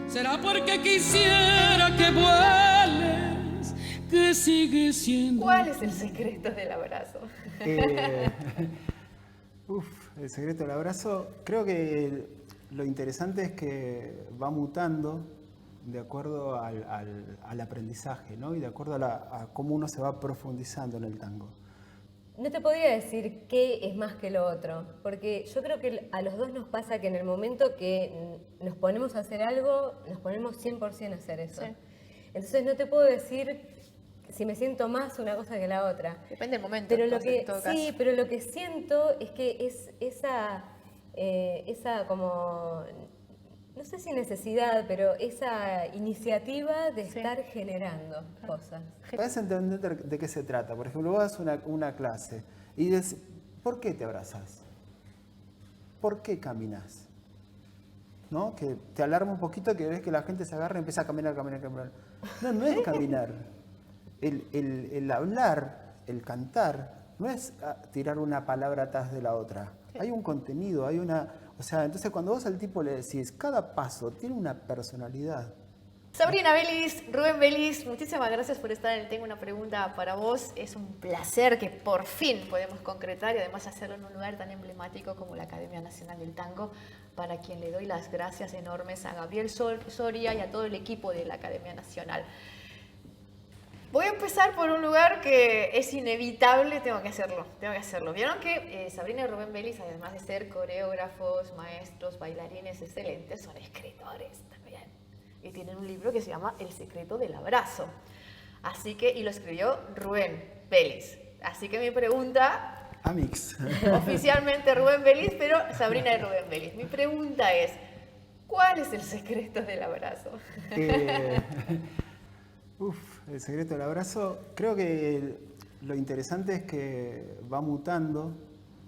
Será porque quisiera que vueles, que sigue siendo. ¿Cuál es el secreto del abrazo? El secreto del abrazo, creo que lo interesante es que va mutando de acuerdo al aprendizaje, ¿no? Y de acuerdo a cómo uno se va profundizando en el tango. No te podría decir qué es más que lo otro, porque yo creo que a los dos nos pasa que en el momento que nos ponemos a hacer algo, nos ponemos 100% a hacer eso. Sí. Entonces no te puedo decir si me siento más una cosa que la otra. Depende del momento. Pero entonces, en todo sí, caso. pero lo que siento es que es esa como, no sé si necesidad, pero esa iniciativa de estar generando cosas. Puedes entender de qué se trata. Por ejemplo, vos das una clase y dices, ¿por qué te abrazás? ¿Por qué caminas? ¿No? Que te alarma un poquito que ves que la gente se agarra y empieza a caminar. No es caminar. El hablar, el cantar, no es tirar una palabra atrás de la otra. Hay un contenido, hay una... O sea, entonces cuando vos al tipo le decís, cada paso tiene una personalidad. Sabrina Vélez, Rubén Vélez, muchísimas gracias por estar en Tengo una pregunta para vos. Es un placer que por fin podemos concretar y además hacerlo en un lugar tan emblemático como la Academia Nacional del Tango, para quien le doy las gracias enormes a Gabriel Soria y a todo el equipo de la Academia Nacional. Voy a empezar por un lugar que es inevitable, tengo que hacerlo. Vieron que Sabrina y Rubén Vélez, además de ser coreógrafos, maestros, bailarines excelentes, son escritores también. Y tienen un libro que se llama El secreto del abrazo. Así que, y lo escribió Rubén Vélez. Así que mi pregunta, Amix. oficialmente Rubén Vélez, pero Sabrina y Rubén Vélez. Mi pregunta es, ¿cuál es el secreto del abrazo? El secreto del abrazo, creo que lo interesante es que va mutando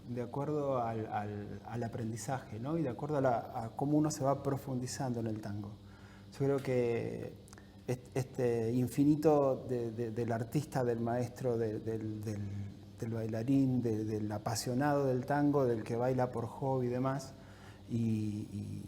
de acuerdo al aprendizaje, ¿no? Y de acuerdo a cómo uno se va profundizando en el tango. Yo creo que este infinito del artista, del maestro, del bailarín, del apasionado del tango, del que baila por hobby y demás, y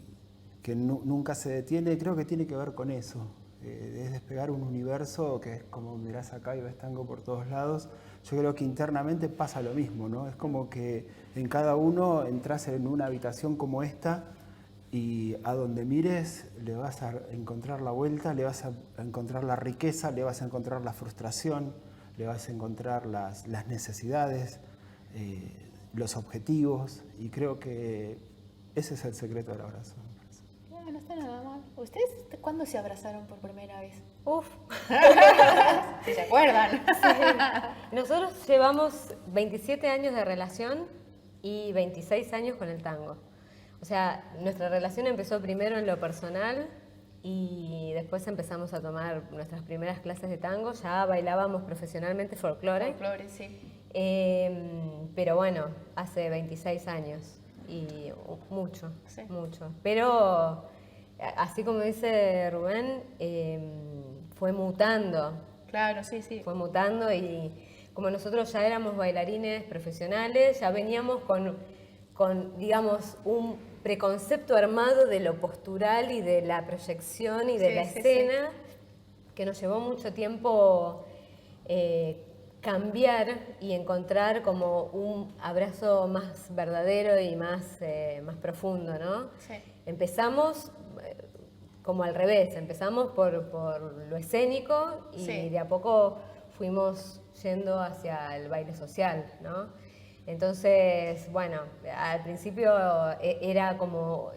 que nunca se detiene, creo que tiene que ver con eso. Es despegar un universo que es como mirás acá y ves tango por todos lados. Yo creo que internamente pasa lo mismo, ¿no? Es como que en cada uno entras en una habitación como esta y a donde mires le vas a encontrar la vuelta, le vas a encontrar la riqueza, le vas a encontrar la frustración, le vas a encontrar las necesidades, los objetivos, y creo que ese es el secreto del abrazo. No está nada mal. ¿Ustedes cuándo se abrazaron por primera vez? Uf. ¿Sí se acuerdan? Sí. Nosotros llevamos 27 años de relación y 26 años con el tango. O sea, nuestra relación empezó primero en lo personal y después empezamos a tomar nuestras primeras clases de tango. Ya bailábamos profesionalmente folclore. Folclore, sí. Pero bueno, hace 26 años y mucho. Pero así como dice Rubén, fue mutando. Claro, sí. Fue mutando y como nosotros ya éramos bailarines profesionales, ya veníamos con digamos, un preconcepto armado de lo postural y de la proyección y de la escena, que nos llevó mucho tiempo cambiar y encontrar como un abrazo más verdadero y más profundo, ¿no? Sí. Empezamos como al revés, empezamos por lo escénico y de a poco fuimos yendo hacia el baile social, ¿no? Entonces, bueno, al principio era como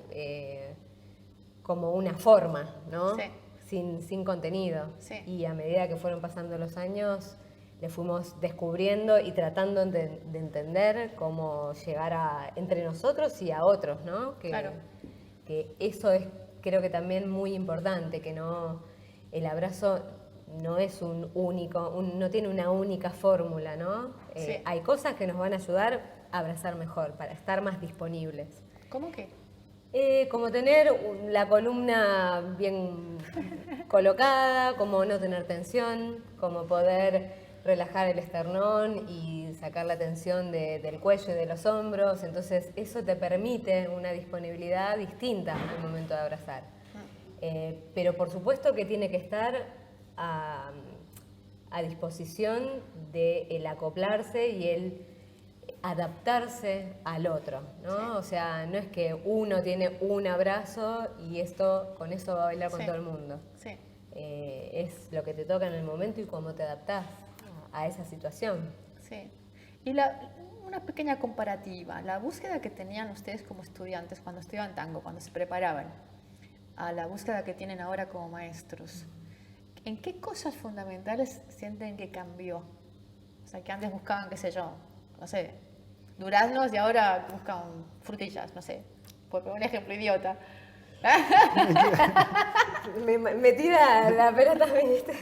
una forma, ¿no? Sí. Sin contenido. Sí. Y a medida que fueron pasando los años, le fuimos descubriendo y tratando de entender cómo llegar entre nosotros y a otros, ¿no? Claro. Que eso es, creo que también muy importante, que no, el abrazo no es no tiene una única fórmula, ¿no? Hay cosas que nos van a ayudar a abrazar mejor, para estar más disponibles. ¿Cómo qué? Como tener la columna bien colocada, como no tener tensión, como poder relajar el esternón y sacar la tensión del cuello y de los hombros. Entonces eso te permite una disponibilidad distinta al momento de abrazar. Pero por supuesto que tiene que estar a disposición de el acoplarse y el adaptarse al otro, ¿no? Sí. O sea, no es que uno tiene un abrazo y con eso va a bailar con Sí. todo el mundo. Sí. Es lo que te toca en el momento y cómo te adaptás a esa situación. Sí. Y una pequeña comparativa, la búsqueda que tenían ustedes como estudiantes cuando estudiaban tango, cuando se preparaban, a la búsqueda que tienen ahora como maestros, ¿en qué cosas fundamentales sienten que cambió? O sea, que antes buscaban, qué sé yo, no sé, duraznos y ahora buscan frutillas, no sé, por poner un ejemplo idiota. Me tira la pelota, ¿viste?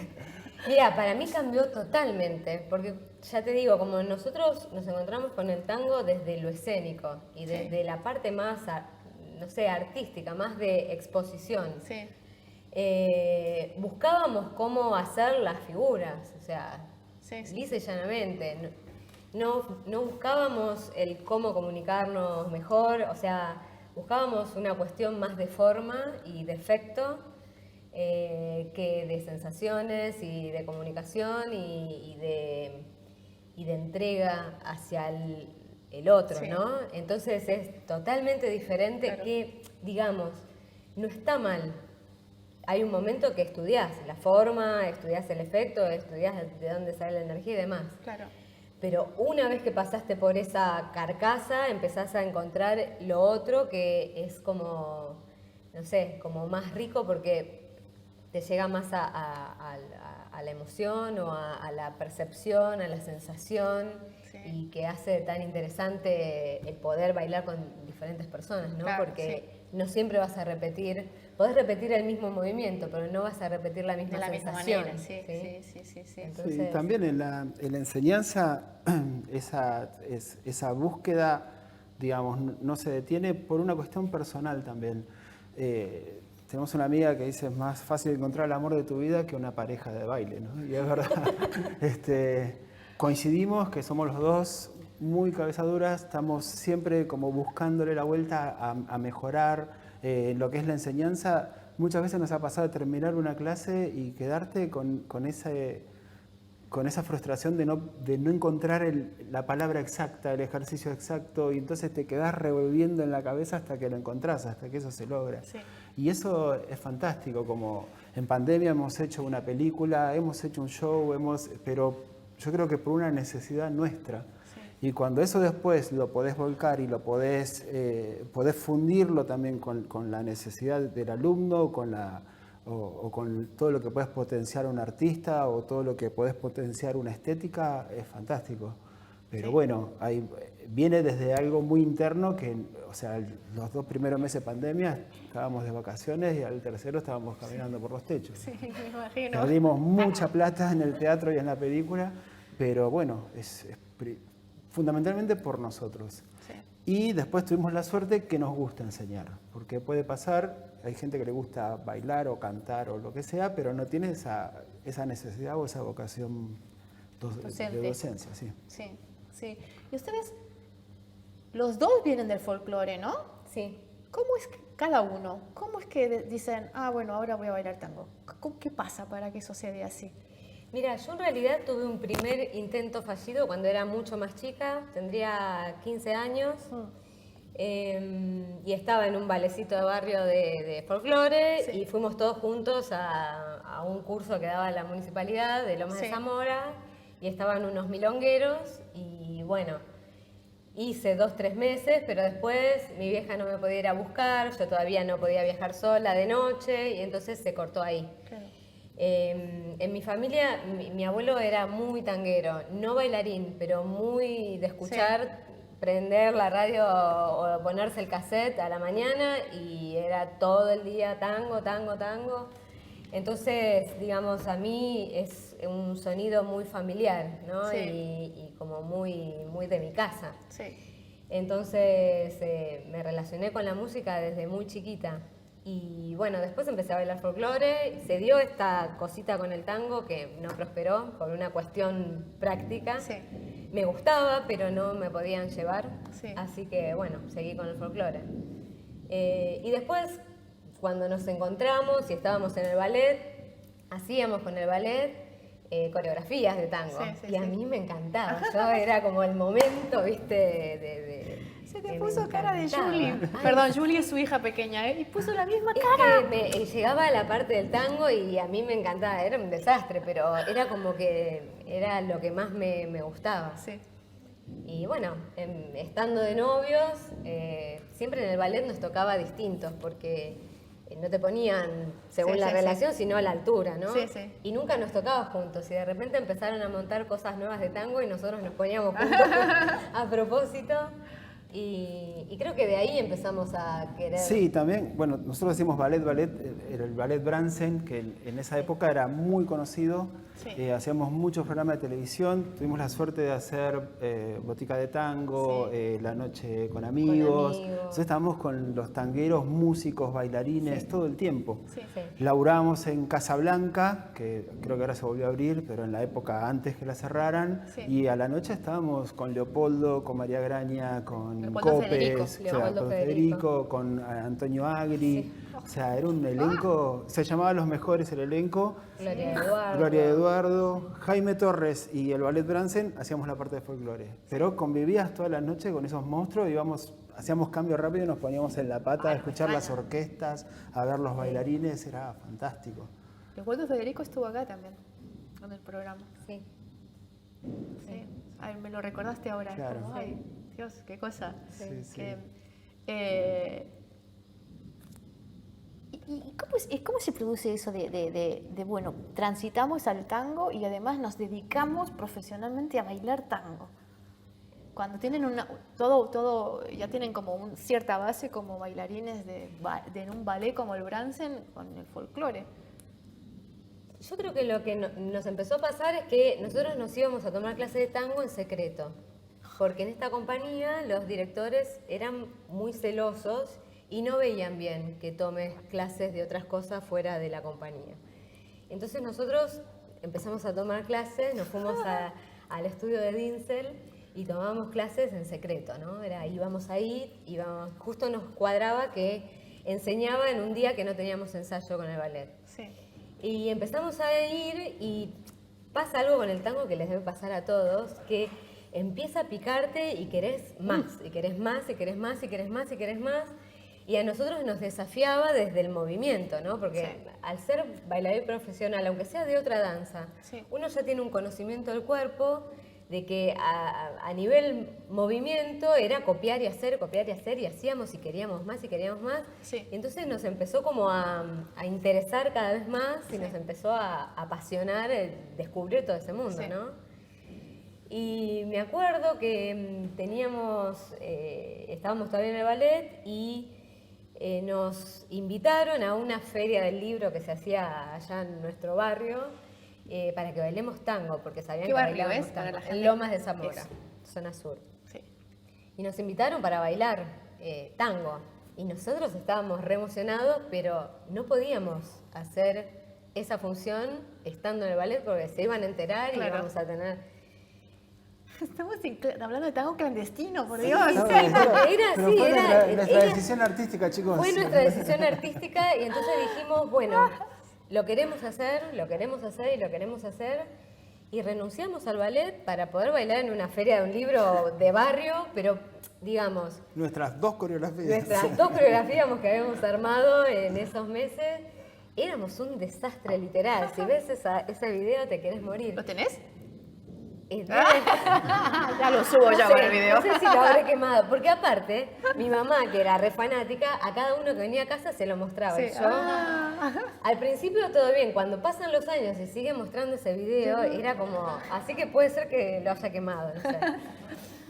Mira, para mí cambió totalmente, porque ya te digo, como nosotros nos encontramos con el tango desde lo escénico y desde la parte más, no sé, artística, más de exposición. Sí, Buscábamos cómo hacer las figuras, o sea, sí, sí. lisa y llanamente. No buscábamos el cómo comunicarnos mejor, o sea, buscábamos una cuestión más de forma y de efecto que de sensaciones y de comunicación y de entrega hacia el otro, Sí. ¿no? Entonces es totalmente diferente Claro. que, digamos, no está mal. Hay un momento que estudiás la forma, estudiás el efecto, estudiás de dónde sale la energía y demás. Claro. Pero una vez que pasaste por esa carcasa, empezás a encontrar lo otro que es como, no sé, como más rico porque te llega más a la emoción o a la percepción, a la sensación, Sí. y que hace tan interesante el poder bailar con diferentes personas, ¿no? Claro, Porque no siempre vas a repetir, podés repetir el mismo movimiento, pero no vas a repetir la misma De la misma sensación. manera, sí. Sí, Entonces, también en la enseñanza esa búsqueda, digamos, no se detiene por una cuestión personal también. Tenemos una amiga que dice, es más fácil encontrar el amor de tu vida que una pareja de baile, ¿no? Y es verdad. Coincidimos que somos los dos muy cabezaduras, estamos siempre como buscándole la vuelta a mejorar lo que es la enseñanza. Muchas veces nos ha pasado de terminar una clase y quedarte con esa frustración de no encontrar la palabra exacta, el ejercicio exacto, y entonces te quedás revolviendo en la cabeza hasta que lo encontrás, hasta que eso se logra. Sí. Y eso es fantástico, como en pandemia hemos hecho una película, hemos hecho un show, pero yo creo que por una necesidad nuestra. Y cuando eso después lo podés volcar y lo podés fundirlo también con la necesidad del alumno, o con todo lo que puedes potenciar un artista o todo lo que puedes potenciar una estética, es fantástico. Pero bueno, viene desde algo muy interno que, o sea, los 2 primeros meses de pandemia estábamos de vacaciones y al tercero estábamos caminando por los techos. Sí, me imagino. Perdimos mucha plata en el teatro y en la película, pero bueno, es fundamentalmente por nosotros. Sí. Y después tuvimos la suerte que nos gusta enseñar, porque puede pasar, hay gente que le gusta bailar o cantar o lo que sea, pero no tiene esa necesidad o esa vocación Docente. de docencia. Sí. Sí, sí. Y ustedes, los dos vienen del folclore, ¿no? sí. ¿Cómo es que cada uno, cómo es que dicen, bueno, ahora voy a bailar tango? ¿Qué pasa para que eso se dé así? Mira, yo en realidad tuve un primer intento fallido cuando era mucho más chica, tendría 15 años, y estaba en un balecito de barrio de folclore, Sí. y fuimos todos juntos a un curso que daba la municipalidad de Lomas Sí. de Zamora, y estaban unos milongueros, y bueno, hice 2-3 meses, pero después mi vieja no me podía ir a buscar, yo todavía no podía viajar sola de noche, y entonces se cortó ahí. Claro. En mi familia, mi abuelo era muy tanguero, no bailarín, pero muy de escuchar, prender la radio o ponerse el cassette a la mañana y era todo el día tango, tango, tango. Entonces, digamos, a mí es un sonido muy familiar, ¿no? Sí. Y como muy, muy de mi casa. Sí. Entonces me relacioné con la música desde muy chiquita. Y bueno, después empecé a bailar folclore, se dio esta cosita con el tango que no prosperó por una cuestión práctica. Sí. Me gustaba, pero no me podían llevar, Sí. así que bueno, seguí con el folclore. Y después cuando nos encontramos y estábamos en el ballet, hacíamos con el ballet coreografías de tango. Y a mí me encantaba. Yo era como el momento, ¿viste? Se te puso cara de Julie. Perdón, Julie es su hija pequeña, ¿eh? Y puso la misma cara. Llegaba a la parte del tango y a mí me encantaba. Era un desastre, pero era como que era lo que más me gustaba. Sí. Y bueno, estando de novios, siempre en el ballet nos tocaba distintos, porque no te ponían según la relación, sino a la altura, ¿no? Sí, sí. Y nunca nos tocaba juntos. Y de repente empezaron a montar cosas nuevas de tango y nosotros nos poníamos juntos a propósito. Y creo que de ahí empezamos a querer... Sí, también, bueno, nosotros decimos ballet, era el ballet Bransen, que en esa época era muy conocido. Sí. Hacíamos muchos programas de televisión, tuvimos la suerte de hacer Botica de Tango, La Noche con amigos. Entonces estábamos con los tangueros, músicos, bailarines, todo el tiempo. Sí. Laburábamos en Casablanca, que creo que ahora se volvió a abrir, pero en la época antes que la cerraran. Sí. Y a la noche estábamos con Leopoldo, con María Graña, con Leopoldo Copes, Federico. con Federico, con Antonio Agri. Sí. O sea, era un elenco, se llamaba Los Mejores el elenco. Gloria Eduardo. Gloria Eduardo, Jaime Torres y el Ballet Bransen hacíamos la parte de folclore. Pero convivías toda la noche con esos monstruos, hacíamos cambio rápido y nos poníamos en la pata a escuchar las orquestas, a ver los bailarines, era fantástico. Leopoldo Federico estuvo acá también, en el programa. Sí. Sí. Ay, me lo recordaste ahora. Claro. Como, ay, Dios, qué cosa. Sí, sí. ¿Y cómo se produce eso bueno, transitamos al tango y además nos dedicamos profesionalmente a bailar tango? Cuando tienen ya tienen como cierta base como bailarines de un ballet como el Bransen con el folclore. Yo creo que lo que nos empezó a pasar es que nosotros nos íbamos a tomar clases de tango en secreto, porque en esta compañía los directores eran muy celosos y no veían bien que tomes clases de otras cosas fuera de la compañía. Entonces nosotros empezamos a tomar clases, nos fuimos al estudio de Dinsel y tomábamos clases en secreto, ¿no? Íbamos ahí, justo nos cuadraba que enseñaba en un día que no teníamos ensayo con el ballet. Sí. Y empezamos a ir y pasa algo con el tango que les debe pasar a todos, que empieza a picarte y querés más, y querés más, y querés más, y querés más, y querés más. Y a nosotros nos desafiaba desde el movimiento, ¿no? Porque al ser bailarín profesional, aunque sea de otra danza, uno ya tiene un conocimiento del cuerpo de que a nivel movimiento era copiar y hacer, y hacíamos y queríamos más y queríamos más. Sí. Y entonces nos empezó como a interesar cada vez más y nos empezó a apasionar el descubrir todo ese mundo, ¿no? Y me acuerdo que estábamos todavía en el ballet y nos invitaron a una feria del libro que se hacía allá en nuestro barrio para que bailemos tango, porque sabían ¿Qué que barrio bailábamos es para tango. la gente? En Lomas de Zamora, Eso. zona sur. Sí. Y nos invitaron para bailar tango. Y nosotros estábamos re emocionados, pero no podíamos hacer esa función estando en el ballet porque se iban a enterar y íbamos a tener... Estamos hablando de tango clandestino, por Dios. No, Era pero así, fue era nuestra decisión artística, chicos. Fue nuestra decisión artística y entonces dijimos, bueno, lo queremos hacer y lo queremos hacer. Y renunciamos al ballet para poder bailar en una feria de un libro de barrio, pero digamos... Nuestras dos coreografías. Nuestras dos coreografías que habíamos armado en esos meses, éramos un desastre literal. Si ves ese video te querés morir. ¿Lo tenés? Ya lo subo ya con el video. No sé si lo habré quemado, porque aparte, mi mamá, que era re fanática, a cada uno que venía a casa se lo mostraba. Sí. Y yo, al principio todo bien, cuando pasan los años y sigue mostrando ese video, era como, así que puede ser que lo haya quemado, no sé.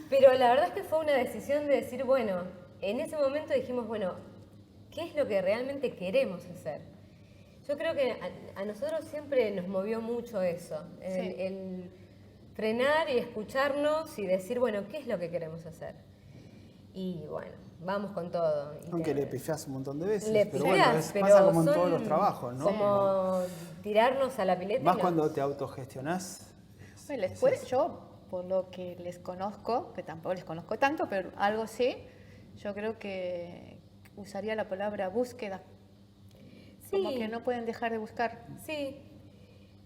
Pero la verdad es que fue una decisión de decir, bueno, en ese momento dijimos, bueno, ¿qué es lo que realmente queremos hacer? Yo creo que a nosotros siempre nos movió mucho eso, el frenar y escucharnos y decir, bueno, ¿qué es lo que queremos hacer? Y bueno, vamos con todo. Aunque le pifiás un montón de veces, le pero pifiás, bueno, pero pasa como en son todos los trabajos, ¿no? Como tirarnos a la pileta. Más cuando te autogestionás. Bueno, yo, por lo que les conozco, que tampoco les conozco tanto, pero algo sí, yo creo que usaría la palabra búsqueda. como que no pueden dejar de buscar Sí.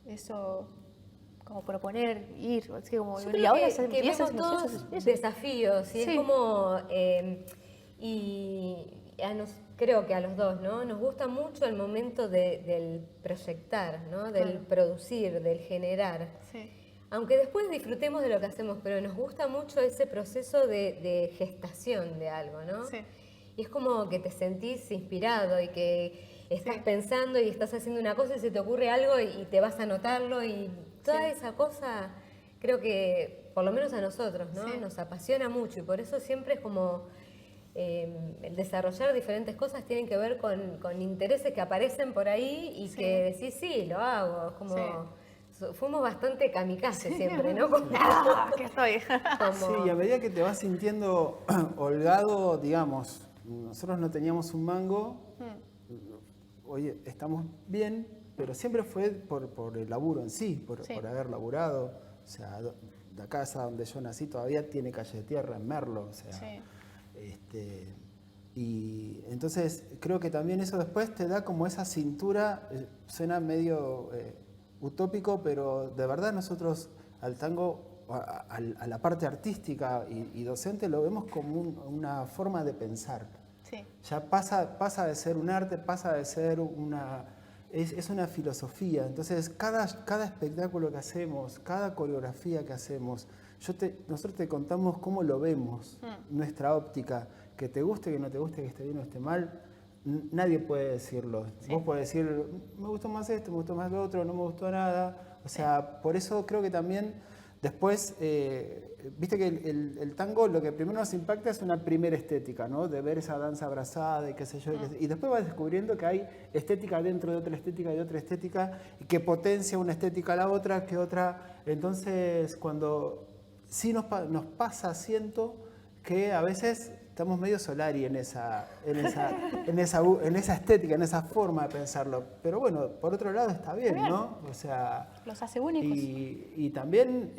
eso, como proponer, ir, es que como, Yo y creo ahora que, se que empieza, vemos todos desafíos y Sí. es como y creo que a los dos, ¿no? Nos gusta mucho el momento del proyectar, ¿no? Del Claro. producir, del generar. Sí. Aunque después disfrutemos de lo que hacemos, pero nos gusta mucho ese proceso de gestación de algo, ¿no? Sí. Y es como que te sentís inspirado y que estás Sí. pensando y estás haciendo una cosa y se te ocurre algo y te vas a anotarlo y toda Sí. esa cosa creo que, por lo menos a nosotros, ¿no? Sí. Nos apasiona mucho y por eso siempre es como el desarrollar diferentes cosas tienen que ver con intereses que aparecen por ahí y Sí. que decís, sí, lo hago. Es como, Sí. fuimos bastante kamikaze siempre, ¿no? Como, Ah, que estoy. Sí, y a medida que te vas sintiendo holgado, digamos, nosotros no teníamos un mango, hoy estamos bien, pero siempre fue por el laburo en sí, Sí. por haber laburado. O sea, la casa donde yo nací todavía tiene calle de tierra en Merlo, o sea, Sí. y entonces creo que también eso después te da como esa cintura, suena medio utópico, pero de verdad nosotros al tango, a la parte artística y docente lo vemos como una forma de pensar. Sí. Ya pasa de ser un arte, pasa de ser es una filosofía. Entonces, cada espectáculo que hacemos, cada coreografía que hacemos, nosotros te contamos cómo lo vemos, nuestra óptica, que te guste, que no te guste, que esté bien o esté mal, nadie puede decirlo. Sí. Vos podés decir, me gustó más esto, me gustó más lo otro, no me gustó nada. O sea, por eso creo que también después, viste que el tango lo que primero nos impacta es una primera estética, ¿no? De ver esa danza abrazada y qué sé yo. Y después vas descubriendo que hay estética dentro de otra estética y otra estética, y que potencia una estética a la otra, que otra. Entonces, cuando sí nos pasa, siento que a veces estamos medio solari en esa estética, en esa forma de pensarlo. Pero bueno, por otro lado está bien, Está bien. ¿no? O sea, Los hace únicos. y también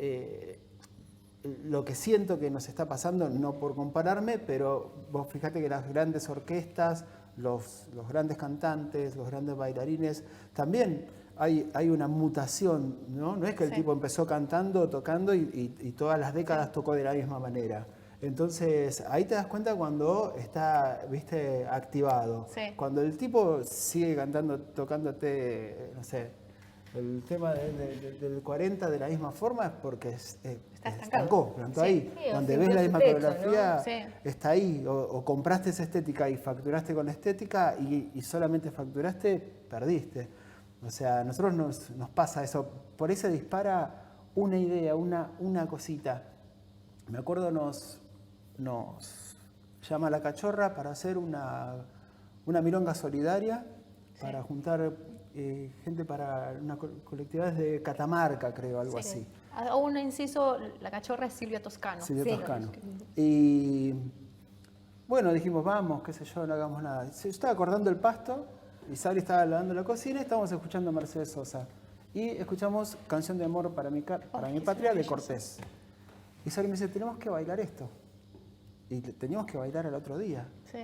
lo que siento que nos está pasando, no por compararme, pero vos fíjate que las grandes orquestas, los grandes cantantes, los grandes bailarines, también hay una mutación, ¿no? No es que el Sí. tipo empezó cantando, tocando y todas las décadas tocó de la misma manera. Entonces, ahí te das cuenta cuando está, viste, activado. Sí. Cuando el tipo sigue cantando, tocándote, no sé, el tema del 40 de la misma forma es porque estancado. plantó Sí. ahí. Sí, o Donde sintió ves la su misma techo, coreografía, ¿no? Sí. está ahí. O compraste esa estética y facturaste con estética y solamente facturaste, perdiste. O sea, a nosotros nos pasa eso. Por eso dispara una idea, una cosita. Me acuerdo nos llama la Cachorra para hacer una milonga solidaria, para juntar gente para una colectividad de Catamarca, creo, algo así. A un inciso, la Cachorra es Silvia Toscano. Silvia Sí. Toscano. Y bueno, dijimos, vamos, qué sé yo, no hagamos nada. Yo estaba cortando el pasto y Sabri estaba lavando la cocina y estábamos escuchando a Mercedes Sosa. Y escuchamos Canción de Amor para mi qué patria de maravilloso. Cortés. Y Sabri me dice, tenemos que bailar esto. Y teníamos que bailar el otro día. Sí.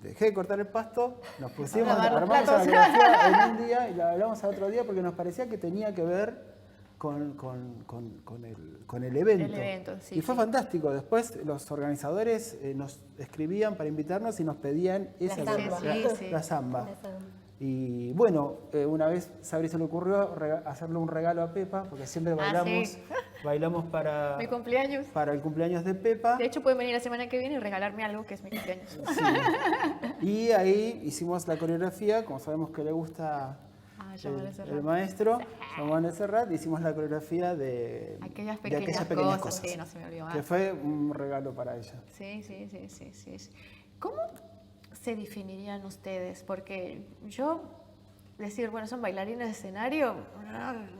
Dejé de cortar el pasto, nos pusimos, lavar los armamos la platos. coreografía en un día y la bailamos al otro día porque nos parecía que tenía que ver con el evento. El evento, sí, y fue sí. fantástico. Después los organizadores nos escribían para invitarnos y nos pedían esa samba. Sí, sí. la samba. La samba. Y bueno, una vez Sabri se le ocurrió hacerle un regalo a Pepa, porque siempre bailamos, sí. bailamos para Mi cumpleaños. el cumpleaños de Pepa. De hecho, pueden venir la semana que viene y regalarme algo que es mi cumpleaños. Sí. Y ahí hicimos la coreografía, como sabemos que le gusta Giovanni Serrat. el maestro, Giovanni Serrat, hicimos la coreografía de Aquellas de pequeñas, pequeñas cosas. Sí, no se me olvidó. que fue un regalo para ella. Sí, sí, sí, sí, sí, sí. ¿Cómo se definirían ustedes? Porque yo decir, bueno, son bailarines de escenario,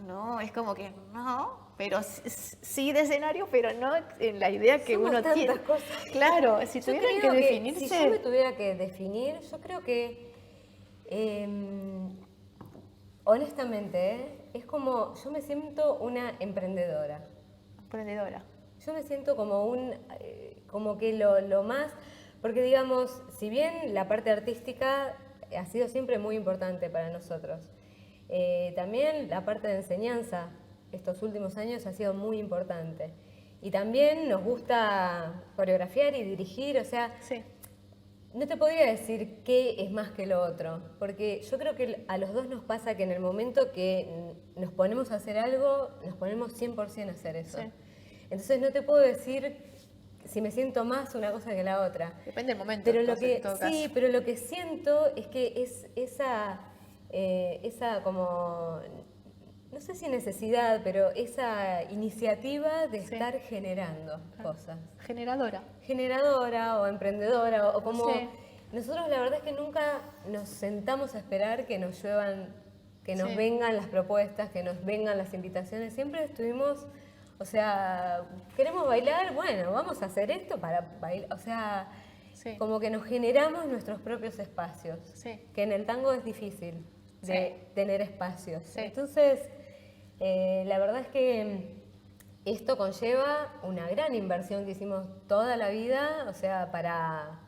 no, es como que no, pero sí de escenario, pero no en la idea que Somos uno tantas tiene. cosas. Claro, si Yo tuvieran creo que definirse. Si yo me tuviera que definir, yo creo que, honestamente, es como, yo me siento una emprendedora. Emprendedora. Yo me siento como como que lo más, porque digamos, si bien la parte artística ha sido siempre muy importante para nosotros. También la parte de enseñanza, estos últimos años ha sido muy importante. Y también nos gusta coreografiar y dirigir, o sea, Sí. no te podría decir qué es más que lo otro, porque yo creo que a los dos nos pasa que en el momento que nos ponemos a hacer algo, nos ponemos 100% a hacer eso. Sí. Entonces no te puedo decir si me siento más una cosa que la otra. Depende del momento. Pero entonces, en todo sí, caso. pero lo que siento es que es esa como, no sé si necesidad, pero esa iniciativa de Sí. estar generando cosas. Generadora. Generadora o emprendedora o como... Sí. Nosotros la verdad es que nunca nos sentamos a esperar que nos lluevan, que nos Sí. vengan las propuestas, que nos vengan las invitaciones. Siempre estuvimos, o sea, queremos bailar, bueno, vamos a hacer esto para bailar. O sea, Sí. como que nos generamos nuestros propios espacios. Sí. Que en el tango es difícil de Sí. tener espacios. Sí. Entonces, la verdad es que esto conlleva una gran inversión que hicimos toda la vida, o sea, para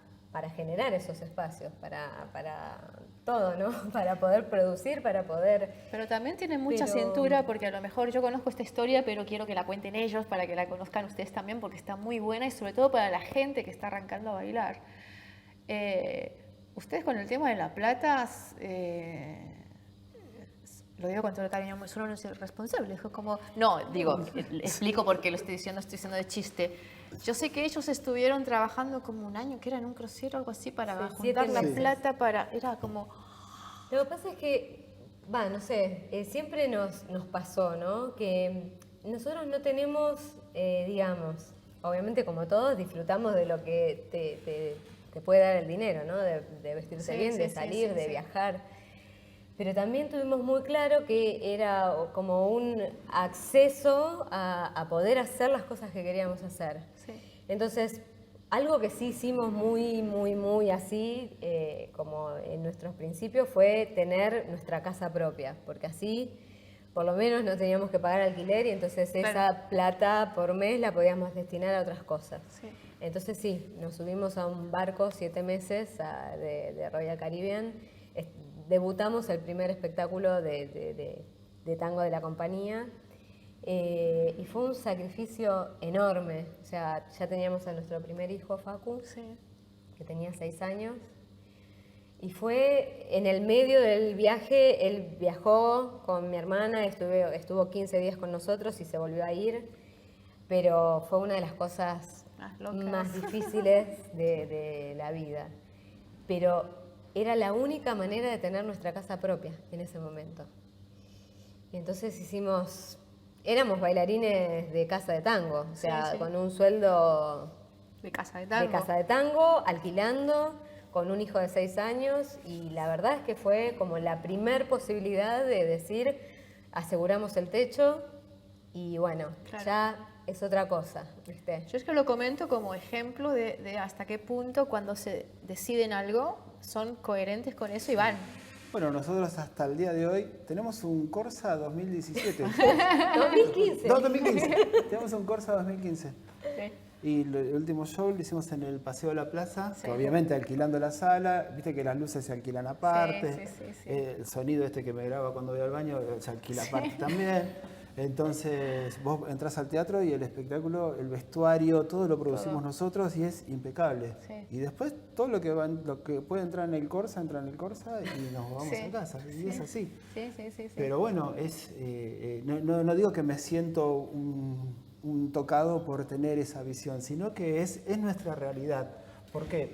generar esos espacios, para todo, ¿no? Para poder producir, para poder... Pero también tiene mucha Pero- cintura porque a lo mejor yo conozco esta historia, pero quiero que la cuenten ellos para que la conozcan ustedes también porque está muy buena y sobre todo para la gente que está arrancando a bailar. Ustedes con el tema de La Plata, lo digo con todo el cariño, solo no soy responsable. Es como, no, digo, explico por qué lo estoy diciendo de chiste. Yo sé que ellos estuvieron trabajando como un año, que era en un crucero o algo así, para Sí, juntar 7 la meses. plata para... Era como... Lo que pasa es que, no sé, siempre nos pasó, ¿no? Que nosotros no tenemos, digamos, obviamente como todos disfrutamos de lo que te puede dar el dinero, ¿no? De vestirse Sí, bien, sí, de sí, salir, sí, de sí. viajar. Pero también tuvimos muy claro que era como un acceso a poder hacer las cosas que queríamos hacer. Sí. Entonces, algo que sí hicimos muy así, como en nuestros principios, fue tener nuestra casa propia, porque así por lo menos no teníamos que pagar alquiler y entonces Claro. esa plata por mes la podíamos destinar a otras cosas. Sí. Entonces sí, nos subimos a un barco 7 meses de Royal Caribbean, debutamos el primer espectáculo de tango de la compañía. Y fue un sacrificio enorme. O sea, ya teníamos a nuestro primer hijo, Facu, Sí. que tenía 6 años. Y fue en el medio del viaje, él viajó con mi hermana, estuvo 15 días con nosotros y se volvió a ir. Pero fue una de las cosas Más locas. más difíciles de la vida. Pero era la única manera de tener nuestra casa propia en ese momento. Y entonces éramos bailarines de casa de tango, o sea, Sí, sí. con un sueldo De casa de tango. de casa de tango, alquilando, con un hijo de 6 años, y la verdad es que fue como la primer posibilidad de decir, aseguramos el techo, y bueno, Claro. ya es otra cosa, ¿viste? Yo es que lo comento como ejemplo de hasta qué punto cuando se deciden algo son coherentes con eso y van. Bueno, nosotros hasta el día de hoy tenemos un Corsa 2017. 2015. No, 2015. Tenemos un Corsa 2015. Sí. Y el último show lo hicimos en el Paseo de la Plaza, Sí. que obviamente alquilando la sala, viste que las luces se alquilan aparte, sí. el sonido este que me graba cuando voy al baño se alquila aparte también. Entonces vos entras al teatro y el espectáculo, el vestuario, todo lo producimos Todo. nosotros y es impecable. Sí. Y después todo lo que puede entrar en el Corsa, entra en el Corsa y nos vamos Sí. a casa. Y es así. Sí. Pero bueno, no digo que me siento un tocado por tener esa visión, sino que es nuestra realidad. Porque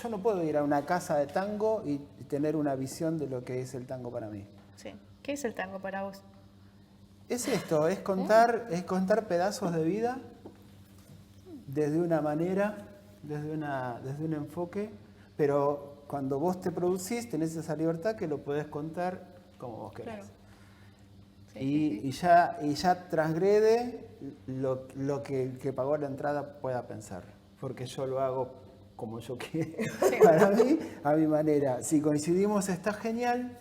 yo no puedo ir a una casa de tango y tener una visión de lo que es el tango para mí. Sí. ¿Qué es el tango para vos? Es esto, es contar pedazos de vida desde una manera, desde un enfoque, pero cuando vos te producís tenés esa libertad que lo podés contar como vos querés. Claro. Sí, Y ya transgrede lo que el que pagó la entrada pueda pensar, porque yo lo hago como yo quiero, para mí, a mi manera. Si coincidimos está genial,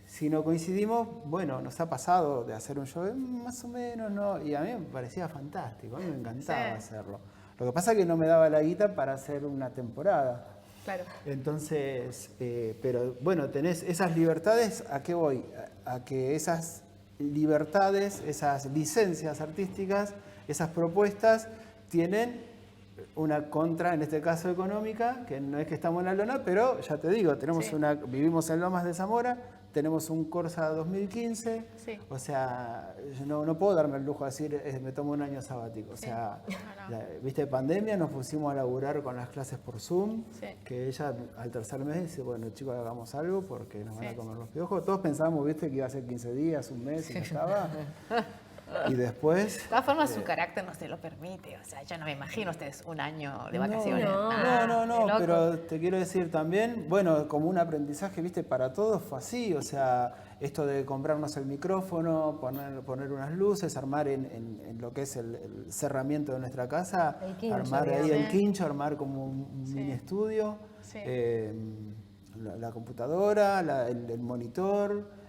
si no coincidimos, bueno, nos ha pasado de hacer un show más o menos, ¿no? Y a mí me parecía fantástico, a mí me encantaba Sí. hacerlo. Lo que pasa es que no me daba la guita para hacer una temporada. Claro. Entonces, pero bueno, tenés esas libertades, ¿a qué voy? A que esas libertades, esas licencias artísticas, esas propuestas tienen una contra, en este caso económica, que no es que estamos en la lona, pero ya te digo, tenemos vivimos en Lomas de Zamora, tenemos un Corsa 2015, o sea, yo no puedo darme el lujo de decir, me tomo un año sabático, o sea, viste, pandemia, nos pusimos a laburar con las clases por Zoom, que ella al tercer mes dice, bueno chicos, hagamos algo porque nos van a comer los piojos, todos pensábamos, viste, que iba a ser 15 días, un mes, y no estaba. Y después... De todas formas, su carácter no se lo permite. O sea, yo no me imagino ustedes un año de vacaciones. No, pero te quiero decir también, bueno, como un aprendizaje, viste, para todos fue así. O sea, esto de comprarnos el micrófono, poner unas luces, armar en lo que es el cerramiento de nuestra casa, armar ahí el quincho, armar como un mini estudio, la computadora, el monitor.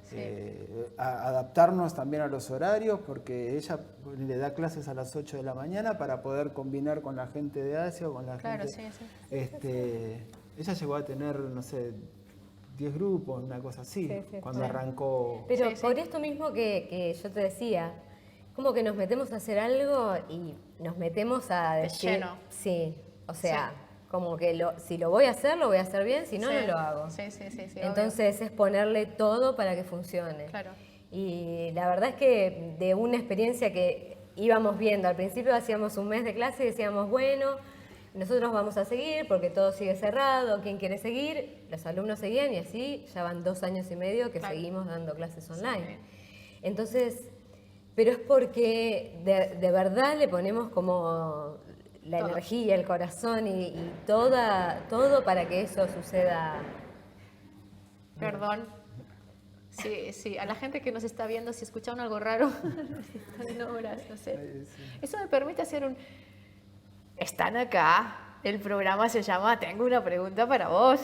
Adaptarnos también a los horarios, porque ella le da clases a las 8 de la mañana para poder combinar con la gente de Asia o con la gente... Ella llegó a tener, no sé, 10 grupos, una cosa así, cuando arrancó. Pero por esto mismo que yo te decía, como que nos metemos a hacer algo y nos metemos a decir... De lleno. Sí, o sea... Como que si lo voy a hacer bien, si no, no lo hago. Sí, Entonces es ponerle todo para que funcione. Claro. Y la verdad es que de una experiencia que íbamos viendo, al principio hacíamos un mes de clase y decíamos, bueno, nosotros vamos a seguir porque todo sigue cerrado, ¿quién quiere seguir? Los alumnos seguían y así ya van 2 años y medio que seguimos dando clases online. Entonces, pero es porque de verdad le ponemos como... la energía, el corazón y todo para que eso suceda. Perdón. Sí, a la gente que nos está viendo, si escucharon algo raro, están en obras, no sé. Eso me permite hacer Están acá, el programa se llama Tengo una pregunta para vos.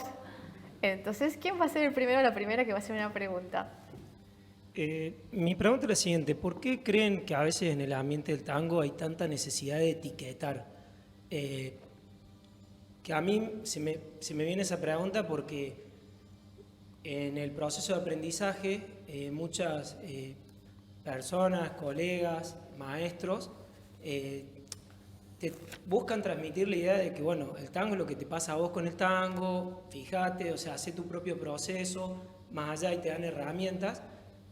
Entonces, ¿quién va a ser el primero o la primera que va a hacer una pregunta? Mi pregunta es la siguiente, ¿por qué creen que a veces en el ambiente del tango hay tanta necesidad de etiquetar? Que a mí se me viene esa pregunta porque en el proceso de aprendizaje muchas personas, colegas, maestros te buscan transmitir la idea de que bueno, el tango es lo que te pasa a vos con el tango, fíjate, o sea, hacé tu propio proceso, más allá y te dan herramientas,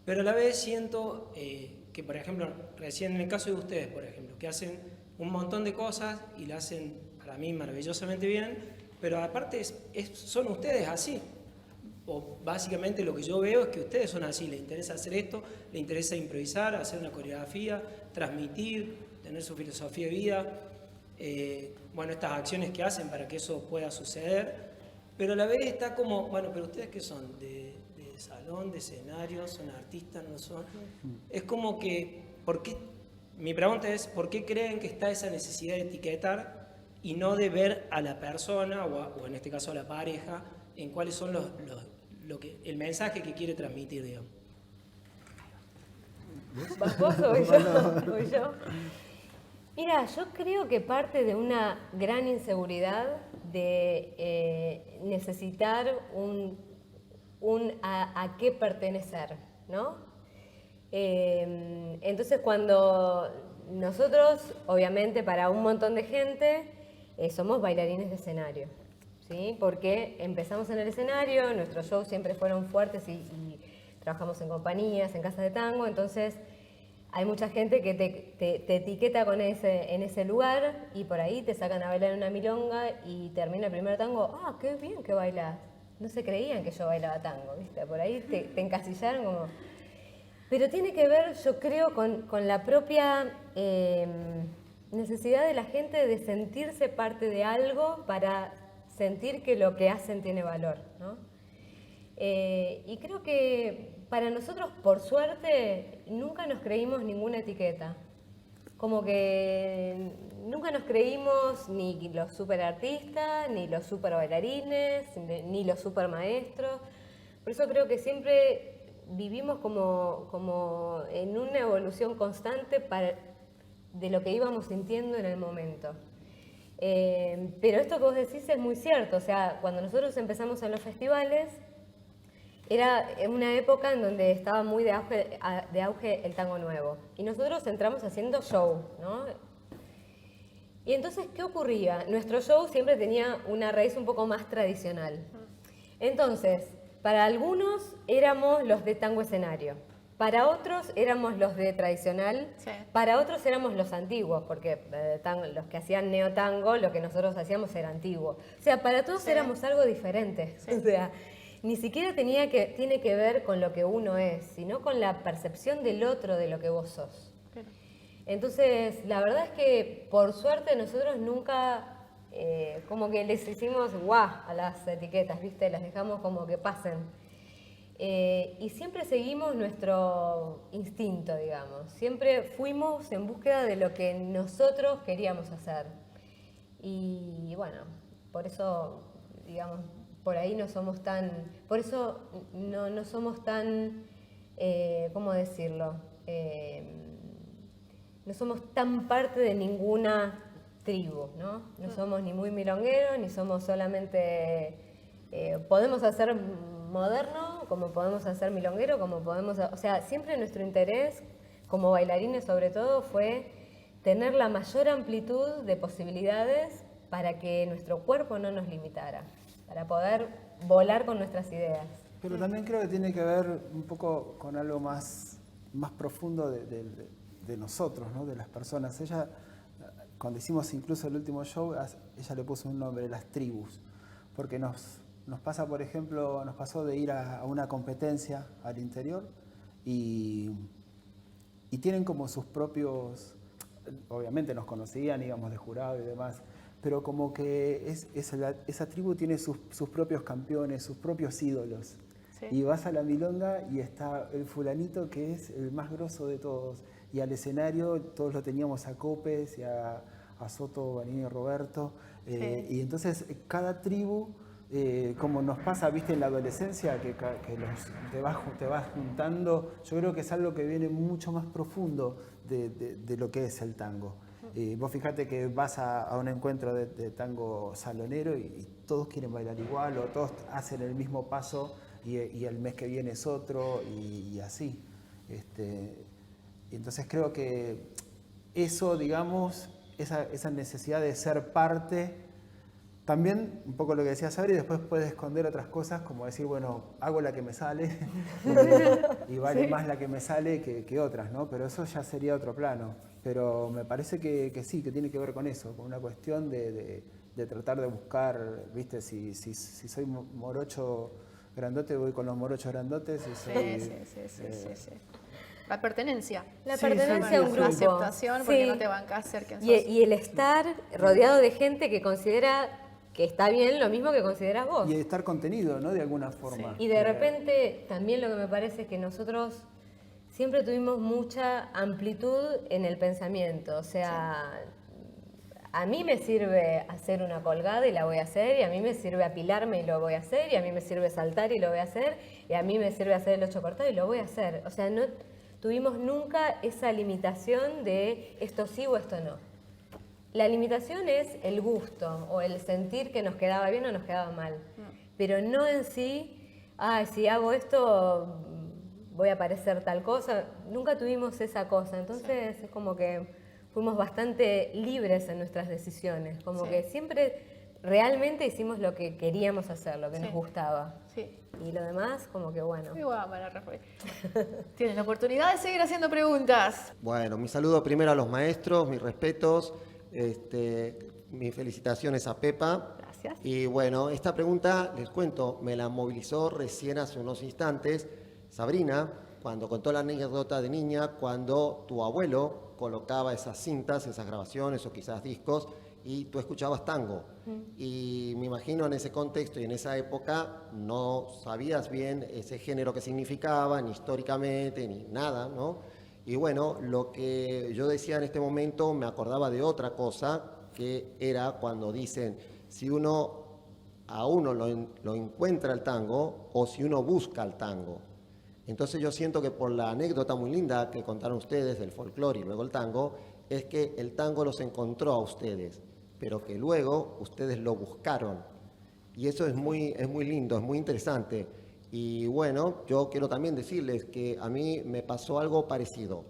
pero a la vez siento que, por ejemplo, recién en el caso de ustedes, por ejemplo, que hacen un montón de cosas y la hacen para mí maravillosamente bien, pero aparte son ustedes así. O básicamente lo que yo veo es que ustedes son así, les interesa hacer esto, les interesa improvisar, hacer una coreografía, transmitir, tener su filosofía de vida, bueno, estas acciones que hacen para que eso pueda suceder, pero a la vez está como, bueno, pero ustedes ¿qué son? ¿De salón, de escenario? ¿Son artistas? ¿No son? Es como que, ¿por qué? Mi pregunta es, ¿por qué creen que está esa necesidad de etiquetar y no de ver a la persona, o en este caso a la pareja, en cuáles son el mensaje que quiere transmitir, digamos? ¿Vos o yo? Mira, yo creo que parte de una gran inseguridad de necesitar a qué pertenecer, ¿no? Entonces cuando nosotros, obviamente para un montón de gente, somos bailarines de escenario, ¿sí? Porque empezamos en el escenario, nuestros shows siempre fueron fuertes y trabajamos en compañías, en casas de tango, entonces hay mucha gente que te etiqueta en ese lugar y por ahí te sacan a bailar una milonga y termina el primer tango, ¡ah, qué bien que bailas! No se creían que yo bailaba tango, ¿viste? Por ahí te encasillaron como... Pero tiene que ver, yo creo, con la propia necesidad de la gente de sentirse parte de algo para sentir que lo que hacen tiene valor, ¿no? Y creo que para nosotros, por suerte, nunca nos creímos ninguna etiqueta. Como que nunca nos creímos ni los super artistas, ni los super bailarines, ni los super maestros. Por eso creo que siempre vivimos como en una evolución constante de lo que íbamos sintiendo en el momento. Pero esto que vos decís es muy cierto, o sea, cuando nosotros empezamos en los festivales, era una época en donde estaba muy de auge el tango nuevo. Y nosotros entramos haciendo show, ¿no? Y entonces, ¿qué ocurría? Nuestro show siempre tenía una raíz un poco más tradicional. Entonces, para algunos éramos los de tango escenario, para otros éramos los de tradicional, Sí. para otros éramos los antiguos, porque los que hacían neotango, lo que nosotros hacíamos era antiguo. O sea, para todos Sí. éramos algo diferente. Sí. O sea, ni siquiera tiene que ver con lo que uno es, sino con la percepción del otro de lo que vos sos. Claro. Entonces, la verdad es que por suerte nosotros nunca como que les hicimos guau a las etiquetas, ¿viste? Las dejamos como que pasen. Y siempre seguimos nuestro instinto, digamos. Siempre fuimos en búsqueda de lo que nosotros queríamos hacer. Y bueno, por eso, digamos, por ahí no somos tan... Por eso no somos tan... ¿cómo decirlo? No somos tan parte de ninguna tribu, ¿no? No somos ni muy milongueros, ni somos solamente... podemos hacer moderno, como podemos hacer milonguero, como podemos... O sea, siempre nuestro interés, como bailarines sobre todo, fue tener la mayor amplitud de posibilidades para que nuestro cuerpo no nos limitara, para poder volar con nuestras ideas. Pero también creo que tiene que ver un poco con algo más profundo de nosotros, ¿no? De las personas. Ella, cuando hicimos incluso el último show, ella le puso un nombre, las tribus, porque nos pasa, por ejemplo, nos pasó de ir a una competencia al interior y tienen como sus propios, obviamente nos conocían, íbamos de jurado y demás, pero como que esa tribu tiene sus propios campeones, sus propios ídolos. Sí. Y vas a la milonga y está el fulanito que es el más grosso de todos. Y al escenario todos lo teníamos a Copes y a Soto, Vanini y Roberto. Sí. Y entonces cada tribu, como nos pasa, viste, en la adolescencia, que te vas juntando, yo creo que es algo que viene mucho más profundo de lo que es el tango. Vos fijate que vas a un encuentro de tango salonero y todos quieren bailar igual o todos hacen el mismo paso y el mes que viene es otro y así. Y entonces creo que eso, digamos, esa necesidad de ser parte, también un poco lo que decía Sabri, después puedes esconder otras cosas, como decir, bueno, hago la que me sale y vale más la que me sale que otras, ¿no? Pero eso ya sería otro plano. Pero me parece que sí, que tiene que ver con eso, con una cuestión de tratar de buscar, ¿viste? Si soy morocho grandote, voy con los morochos grandotes. Y soy, Sí. La pertenencia. La Sí, pertenencia a un La grupo. aceptación, porque Sí. no te bancás ser quien sos. Y el estar rodeado de gente que considera que está bien lo mismo que consideras vos. y estar contenido, ¿no? De alguna forma. Y de repente también lo que me parece es que nosotros siempre tuvimos mucha amplitud en el pensamiento. O sea, a mí me sirve hacer una colgada y la voy a hacer, y a mí me sirve apilarme y lo voy a hacer, y a mí me sirve saltar y lo voy a hacer, y a mí me sirve hacer el 8 cortado y lo voy a hacer. O sea, no tuvimos nunca esa limitación de esto sí o esto no. La limitación es el gusto o el sentir que nos quedaba bien o nos quedaba mal, pero no en sí, si hago esto voy a parecer tal cosa. Nunca tuvimos esa cosa, entonces es como que fuimos bastante libres en nuestras decisiones, como que siempre realmente hicimos lo que queríamos hacer, lo que nos gustaba. Sí. Y lo demás, como que bueno. Muy guapa la Rafael. Tienen la oportunidad de seguir haciendo preguntas. Bueno, mi saludo primero a los maestros, mis respetos, mis felicitaciones a Pepa. Gracias. Y bueno, esta pregunta, les cuento, me la movilizó recién hace unos instantes Sabrina, cuando contó la anécdota de niña, cuando tu abuelo colocaba esas cintas, esas grabaciones o quizás discos, y tú escuchabas tango. Y me imagino en ese contexto y en esa época no sabías bien ese género que significaba, ni históricamente, ni nada, ¿no? Y bueno, lo que yo decía en este momento me acordaba de otra cosa, que era cuando dicen, si a uno lo encuentra el tango o si uno busca el tango. Entonces yo siento que por la anécdota muy linda que contaron ustedes del folclore y luego el tango, es que el tango los encontró a ustedes. pero que luego ustedes lo buscaron. Y eso es muy lindo, es muy interesante. Y bueno, yo quiero también decirles que a mí me pasó algo parecido,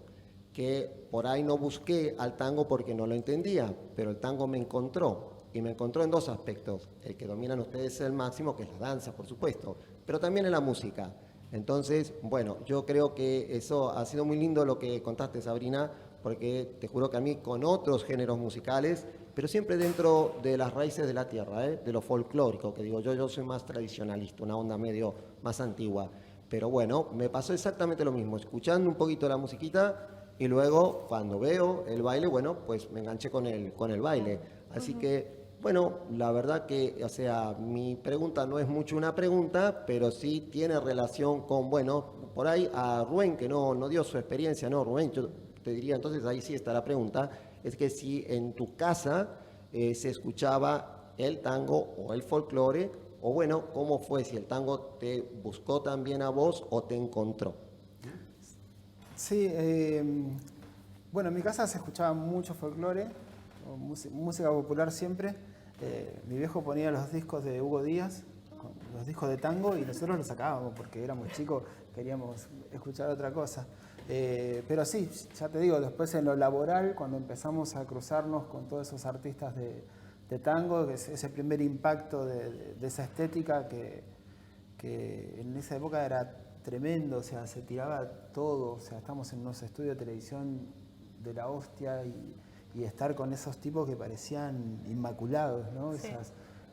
que por ahí no busqué al tango porque no lo entendía, pero el tango me encontró. Y me encontró en dos aspectos. El que dominan ustedes es el máximo, que es la danza, por supuesto, pero también en la música. Entonces, bueno, yo creo que eso ha sido muy lindo lo que contaste, Sabrina, porque te juro que a mí con otros géneros musicales, pero siempre dentro de las raíces de la tierra, de lo folclórico, que digo yo soy más tradicionalista, una onda medio más antigua. Pero bueno, me pasó exactamente lo mismo, escuchando un poquito la musiquita y luego cuando veo el baile, bueno, pues me enganché con el baile. Así que, bueno, la verdad que, o sea, mi pregunta no es mucho una pregunta, pero sí tiene relación con, bueno, por ahí a Rubén, que no dio su experiencia, ¿no? Rubén, yo te diría, entonces ahí sí está la pregunta, es que si en tu casa se escuchaba el tango o el folclore, o bueno, ¿cómo fue? Si el tango te buscó también a vos o te encontró. Sí, bueno, en mi casa se escuchaba mucho folclore, o música popular siempre. Mi viejo ponía los discos de Hugo Díaz, los discos de tango, y nosotros los sacábamos porque éramos chicos, queríamos escuchar otra cosa. Pero sí, ya te digo, después en lo laboral, cuando empezamos a cruzarnos con todos esos artistas de tango, que es ese primer impacto de esa estética que en esa época era tremendo, o sea, se tiraba todo, o sea, estamos en unos estudios de televisión de la hostia y estar con esos tipos que parecían inmaculados, ¿no? Sí.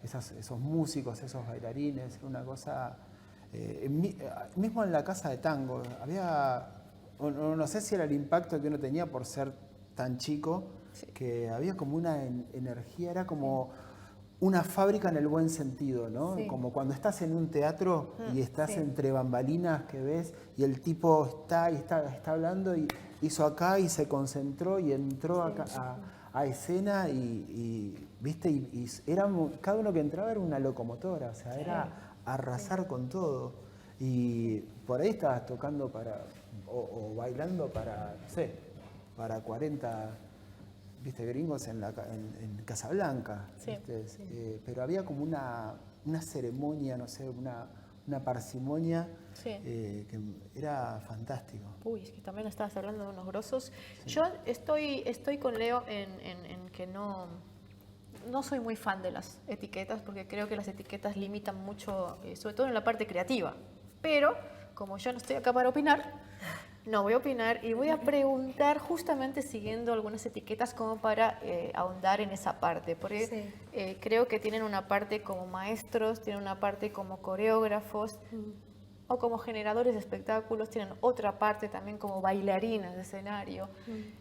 Esos músicos, esos bailarines, era una cosa... mismo en la casa de tango, había... No sé si era el impacto que uno tenía por ser tan chico, que había como una energía, era como una fábrica en el buen sentido, ¿no? Sí. Como cuando estás en un teatro y estás entre bambalinas que ves y el tipo está hablando y hizo acá y se concentró y entró acá a escena ¿viste? Y cada uno que entraba era una locomotora, o sea, era arrasar con todo. Y por ahí estabas tocando o bailando para, no sé, para 40, viste, gringos en Casablanca, Sí. ¿viste? Pero había como una ceremonia, no sé, una parsimonia que era fantástico. Uy, es que también estabas hablando de unos grosos. Yo estoy con Leo en que no soy muy fan de las etiquetas, porque creo que las etiquetas limitan mucho, sobre todo en la parte creativa. Pero, como yo no estoy acá para opinar, no voy a opinar y voy a preguntar justamente siguiendo algunas etiquetas como para ahondar en esa parte, porque creo que tienen una parte como maestros, tienen una parte como coreógrafos o como generadores de espectáculos, tienen otra parte también como bailarines de escenario.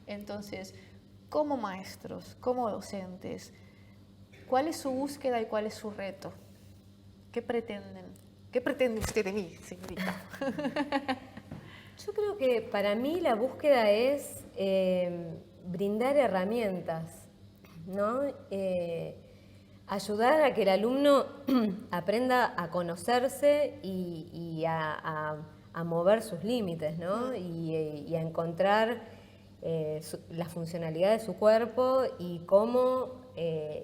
Entonces, como maestros, como docentes, ¿cuál es su búsqueda y cuál es su reto? ¿Qué pretenden? ¿Qué pretende usted de mí, señorita? Yo creo que para mí la búsqueda es brindar herramientas, ¿no? Ayudar a que el alumno aprenda a conocerse y a mover sus límites, ¿no? Y a encontrar la funcionalidad de su cuerpo y cómo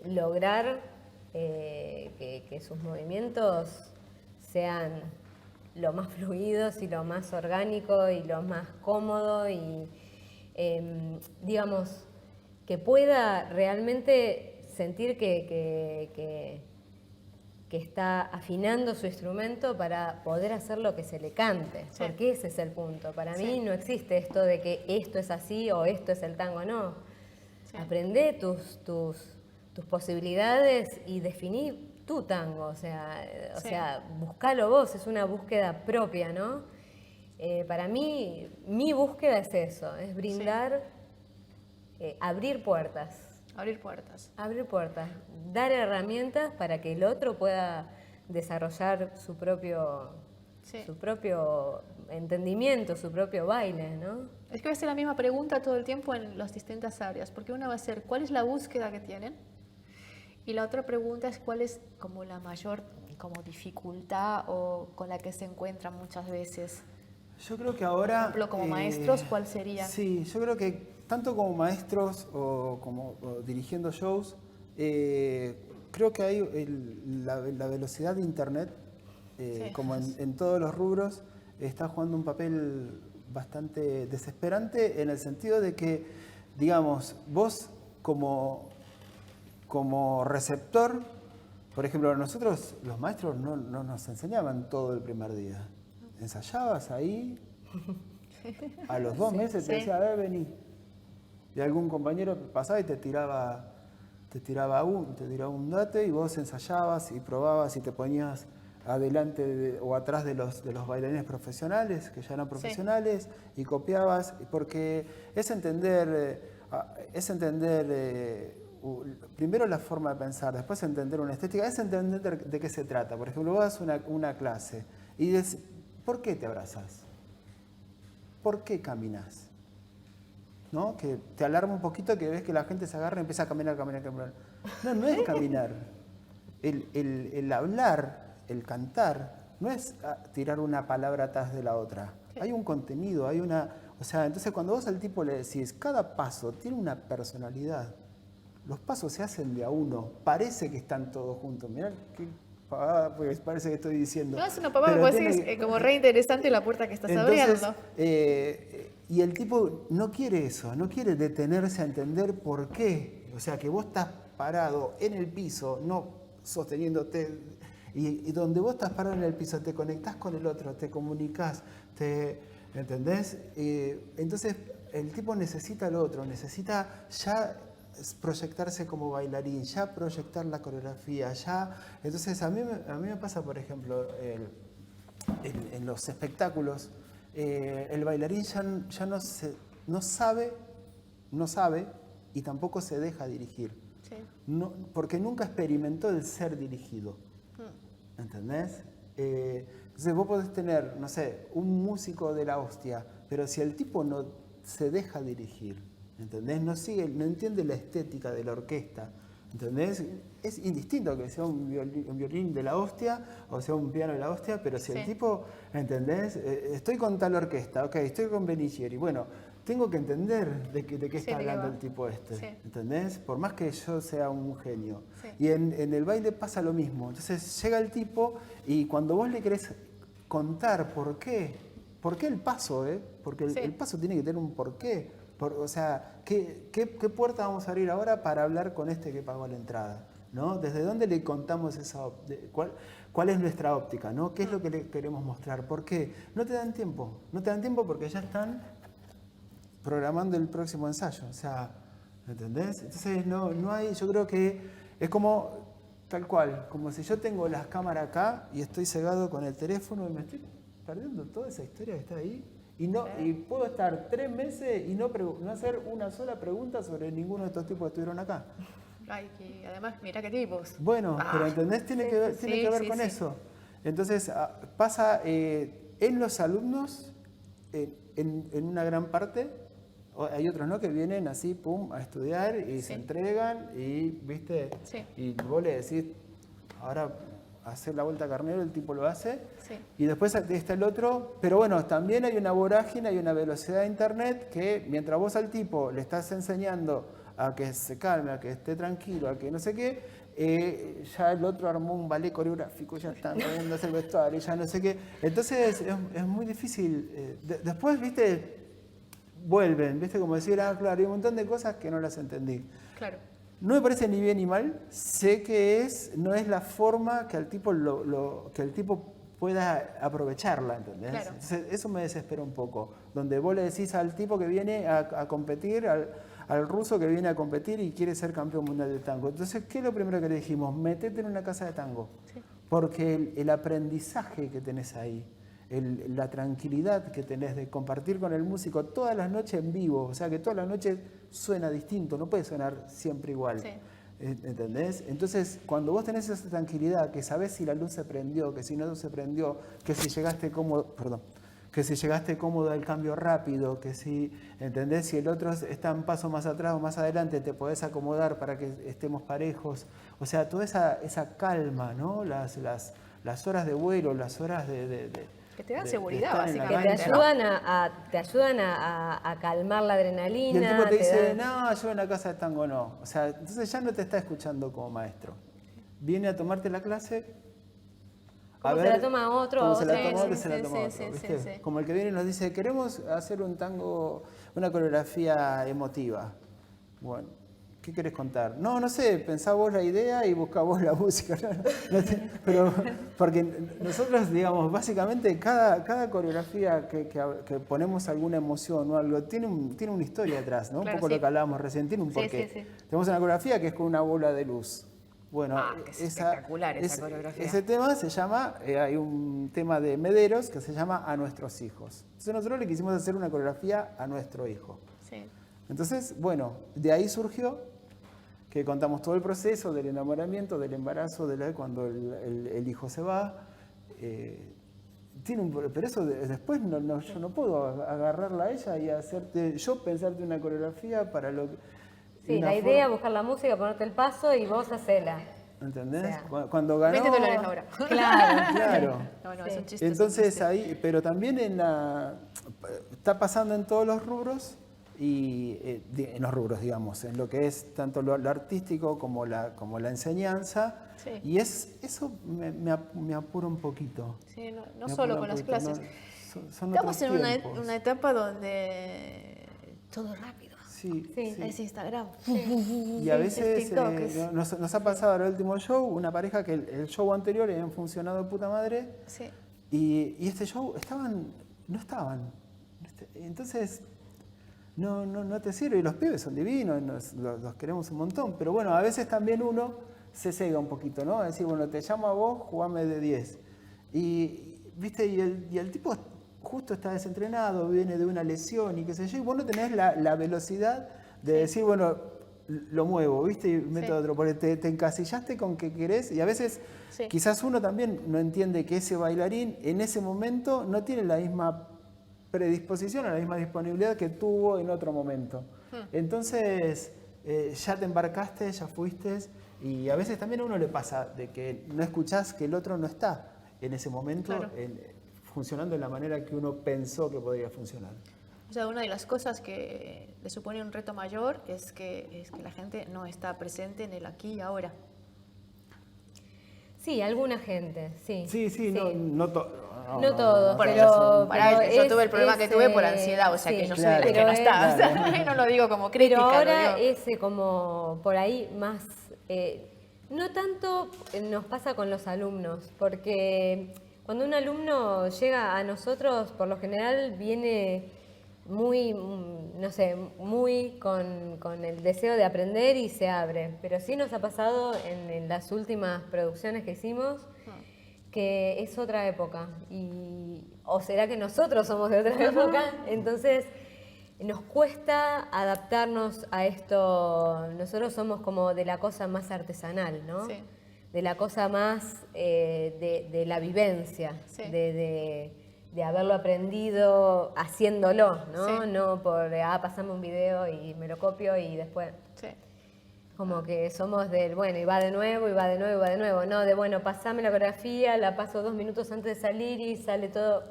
lograr que sus movimientos sean lo más fluidos y lo más orgánico y lo más cómodo y digamos que pueda realmente sentir que está afinando su instrumento para poder hacer lo que se le cante, porque ese es el punto. Para mí no existe esto de que esto es así o esto es el tango, no. Aprende tus posibilidades y definí tu tango, o sea, buscalo vos, es una búsqueda propia, ¿no? Para mí, mi búsqueda es eso, es brindar, abrir puertas. Abrir puertas. Abrir puertas, dar herramientas para que el otro pueda desarrollar su propio entendimiento, su propio baile, ¿no? Es que va a ser la misma pregunta todo el tiempo en las distintas áreas, porque una va a ser ¿cuál es la búsqueda que tienen? Y la otra pregunta es cuál es como la mayor como dificultad o con la que se encuentran muchas veces. Yo creo que ahora... Por ejemplo, como maestros, ¿cuál sería? Sí, yo creo que tanto como maestros o dirigiendo shows, creo que hay la velocidad de Internet, Sí. como en todos los rubros, está jugando un papel bastante desesperante en el sentido de que, digamos, vos como receptor, por ejemplo, nosotros los maestros no nos enseñaban todo el primer día. Ensayabas ahí, a los 2 meses te Sí. decía, a ver, vení. Y algún compañero pasaba y te tiraba un date y vos ensayabas y probabas y te ponías adelante o atrás de los bailarines profesionales, que ya eran profesionales, y copiabas, porque es entender primero la forma de pensar, después entender una estética, es entender de qué se trata. Por ejemplo, vos das una clase y decís, ¿por qué te abrazás? ¿Por qué caminas? ¿No? Que te alarma un poquito que ves que la gente se agarra y empieza a caminar. No es caminar. El hablar, el cantar, no es tirar una palabra atrás de la otra. Hay un contenido, o sea, entonces cuando vos al tipo le decís, cada paso tiene una personalidad. Los pasos se hacen de a uno. Parece que están todos juntos. Mirá qué pavada, pues parece que estoy diciendo. No, es una pavada, Pero pues tiene es como re interesante la puerta que estás entonces, abriendo. y el tipo no quiere eso, no quiere detenerse a entender por qué. O sea, que vos estás parado en el piso, no sosteniéndote, y donde vos estás parado en el piso te conectás con el otro, te comunicás, ¿entendés? Entonces, el tipo necesita lo otro, necesita ya proyectarse como bailarín, ya proyectar la coreografía, ya... Entonces, a mí me pasa, por ejemplo, en los espectáculos, el bailarín ya no sabe y tampoco se deja dirigir. Sí. No, porque nunca experimentó el ser dirigido. ¿Entendés? Entonces vos podés tener, no sé, un músico de la hostia, pero si el tipo no se deja dirigir, ¿entendés? No entiende la estética de la orquesta, ¿entendés? Es indistinto que sea un violín de la hostia o sea un piano de la hostia, pero si el tipo, ¿entendés? Estoy con tal orquesta, ok, estoy con Benigieri, bueno, tengo que entender de qué Sí, está de qué hablando va. el tipo este, Sí. ¿entendés? Por más que yo sea un genio. Sí. Y en el baile pasa lo mismo. Entonces llega el tipo y cuando vos le querés contar por qué el paso, porque Sí. el paso tiene que tener un porqué. O sea, ¿qué puerta vamos a abrir ahora para hablar con este que pagó la entrada? ¿No? ¿Desde dónde le contamos cuál es nuestra óptica? ¿No? ¿Qué es lo que le queremos mostrar? ¿Por qué? No te dan tiempo. No te dan tiempo porque ya están programando el próximo ensayo. O sea, ¿entendés? Entonces no hay, yo creo que es como tal cual, como si yo tengo las cámaras acá y estoy cegado con el teléfono y me estoy perdiendo toda esa historia que está ahí. Y puedo estar 3 meses y no hacer una sola pregunta sobre ninguno de estos tipos que estuvieron acá. Ay, que además, mira qué tipos. Bueno, pero ¿entendés? Tiene que ver con eso. Entonces, pasa en los alumnos, en una gran parte, hay otros ¿no? que vienen así, pum, a estudiar y se entregan y, ¿viste? Sí. Y vos le decís, ahora hacer la vuelta a carnero, el tipo lo hace. Sí. Y después está el otro, pero bueno, también hay una vorágine, hay una velocidad de internet que mientras vos al tipo le estás enseñando a que se calme, a que esté tranquilo, a que no sé qué, ya el otro armó un ballet coreográfico, ya están moviéndose el vestuario, ya no sé qué. Entonces es muy difícil. Después, viste, vuelven, viste, como decir, claro, hay un montón de cosas que no las entendí. Claro. No me parece ni bien ni mal, sé que no es la forma que el tipo pueda aprovecharla, ¿entendés? Claro. Entonces, eso me desespera un poco, donde vos le decís al tipo que viene a competir, al ruso que viene a competir y quiere ser campeón mundial de tango. Entonces, ¿qué es lo primero que le dijimos? Metete en una casa de tango, porque el aprendizaje que tenés ahí, la tranquilidad que tenés de compartir con el músico todas las noches en vivo, o sea que todas las noches suena distinto, no puede sonar siempre igual. Sí. ¿Entendés? Entonces, cuando vos tenés esa tranquilidad, que sabés si la luz se prendió, que si no se prendió, que si llegaste cómodo al cambio rápido, que si, ¿entendés? Si el otro está un paso más atrás o más adelante, te podés acomodar para que estemos parejos. O sea, toda esa calma, ¿no? Las horas de vuelo, las horas Que te dan de seguridad, estar en la Que básicamente. te ayudan a calmar la Y adrenalina. el tipo te dice, dan- no, yo en la casa de tango no. O sea, entonces ya no te está escuchando como maestro. Viene a tomarte la clase. Como se la toma otro, Como se la otro. toma Sí, otro, sí, se la sí, toma sí, otro, sí, ¿viste? sí. Como el que viene y nos dice, queremos hacer un tango, una coreografía emotiva. Bueno, ¿qué querés contar? No, no sé, pensá vos la idea y buscá vos la música. Pero, porque nosotros, digamos, básicamente cada coreografía que ponemos alguna emoción o algo, tiene una historia detrás, ¿no? Claro, un poco sí. lo que hablábamos recién, tiene un Sí, porqué. sí, sí. Tenemos una coreografía que es con una bola de luz. Bueno, Que es espectacular esa coreografía. ese tema se llama, hay un tema de Mederos que se llama A Nuestros Hijos. Entonces nosotros le quisimos hacer una coreografía a nuestro hijo. Sí. Entonces, bueno, de ahí surgió que contamos todo el proceso del enamoramiento, del embarazo, cuando el hijo se va. Pero eso después yo no puedo agarrarla a ella y pensarte una coreografía para lo que... Sí, una la idea, forma- buscar la música, ponerte el paso y vos hacela. ¿Entendés? O sea, Cuando ganó... $20 la hora. Claro. Claro. No, Sí. es un chiste. Entonces ahí, pero también está pasando en todos los rubros y en los rubros, digamos, en lo que es tanto lo artístico como la enseñanza. Sí. Y eso me apura un poquito. Sí, no Me solo apura con un las poquito, clases. son Estamos otros en tiempos. una etapa donde todo rápido. Sí, Sí. sí. Es Instagram. Y a veces TikTok, es- nos ha pasado en el último show, una pareja que el show anterior habían funcionado de puta madre. Sí. Y este show no estaban. Entonces, no te sirve. Y los pibes son divinos, los queremos un montón. Pero bueno, a veces también uno se cega un poquito, ¿no? Es decir, bueno, te llamo a vos, jugame de 10. ¿Viste? Y el tipo justo está desentrenado, viene de una lesión y qué sé yo, y vos no tenés la velocidad de decir, bueno, lo muevo, ¿viste? Y meto Sí. otro, porque te encasillaste con que querés, y a veces Sí. quizás uno también no entiende que ese bailarín en ese momento no tiene la misma predisposición o la misma disponibilidad que tuvo en otro momento. Entonces, ya te embarcaste, ya fuiste, y a veces también a uno le pasa de que no escuchás que el otro no está en ese momento Claro. funcionando de la manera que uno pensó que podría funcionar. O sea, una de las cosas que le supone un reto mayor es que la gente no está presente en el aquí y ahora. Sí, alguna gente, sí. Sí, no todo. No todo, Por pero, eso, pero yo tuve el problema que tuve por ese- ansiedad, o sea que sí, yo soy la claro. que no pero está. O sea, Claro. no lo digo como crítica. Pero ahora lo digo- ese como por ahí más, no tanto nos pasa con los alumnos, porque cuando un alumno llega a nosotros, por lo general viene muy, no sé, muy con el deseo de aprender y se abre. Pero sí nos ha pasado en las últimas producciones que hicimos, que es otra época. ¿O será que nosotros somos de otra época? Entonces nos cuesta adaptarnos a esto. Nosotros somos como de la cosa más artesanal, ¿no? Sí. De la cosa más de la vivencia, Sí. de haberlo aprendido haciéndolo, ¿no? Sí. No por, pasame un video y me lo copio y después... Sí. Como que somos del, bueno, y va de nuevo, y va de nuevo, y va de nuevo. No, de, bueno, pasame la coreografía, la paso 2 minutos antes de salir y sale todo.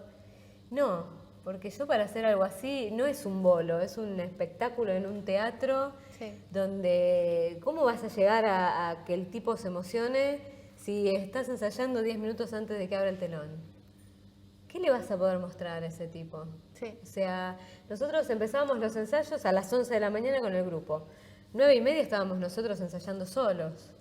No, porque yo para hacer algo así no es un bolo, es un espectáculo en un teatro Sí. donde, ¿cómo vas a llegar a que el tipo se emocione si estás ensayando 10 minutos antes de que abra el telón? ¿Qué le vas a poder mostrar a ese tipo? Sí. O sea, nosotros empezábamos los ensayos a las 11 de la mañana con el grupo. 9:30 estábamos nosotros ensayando solos.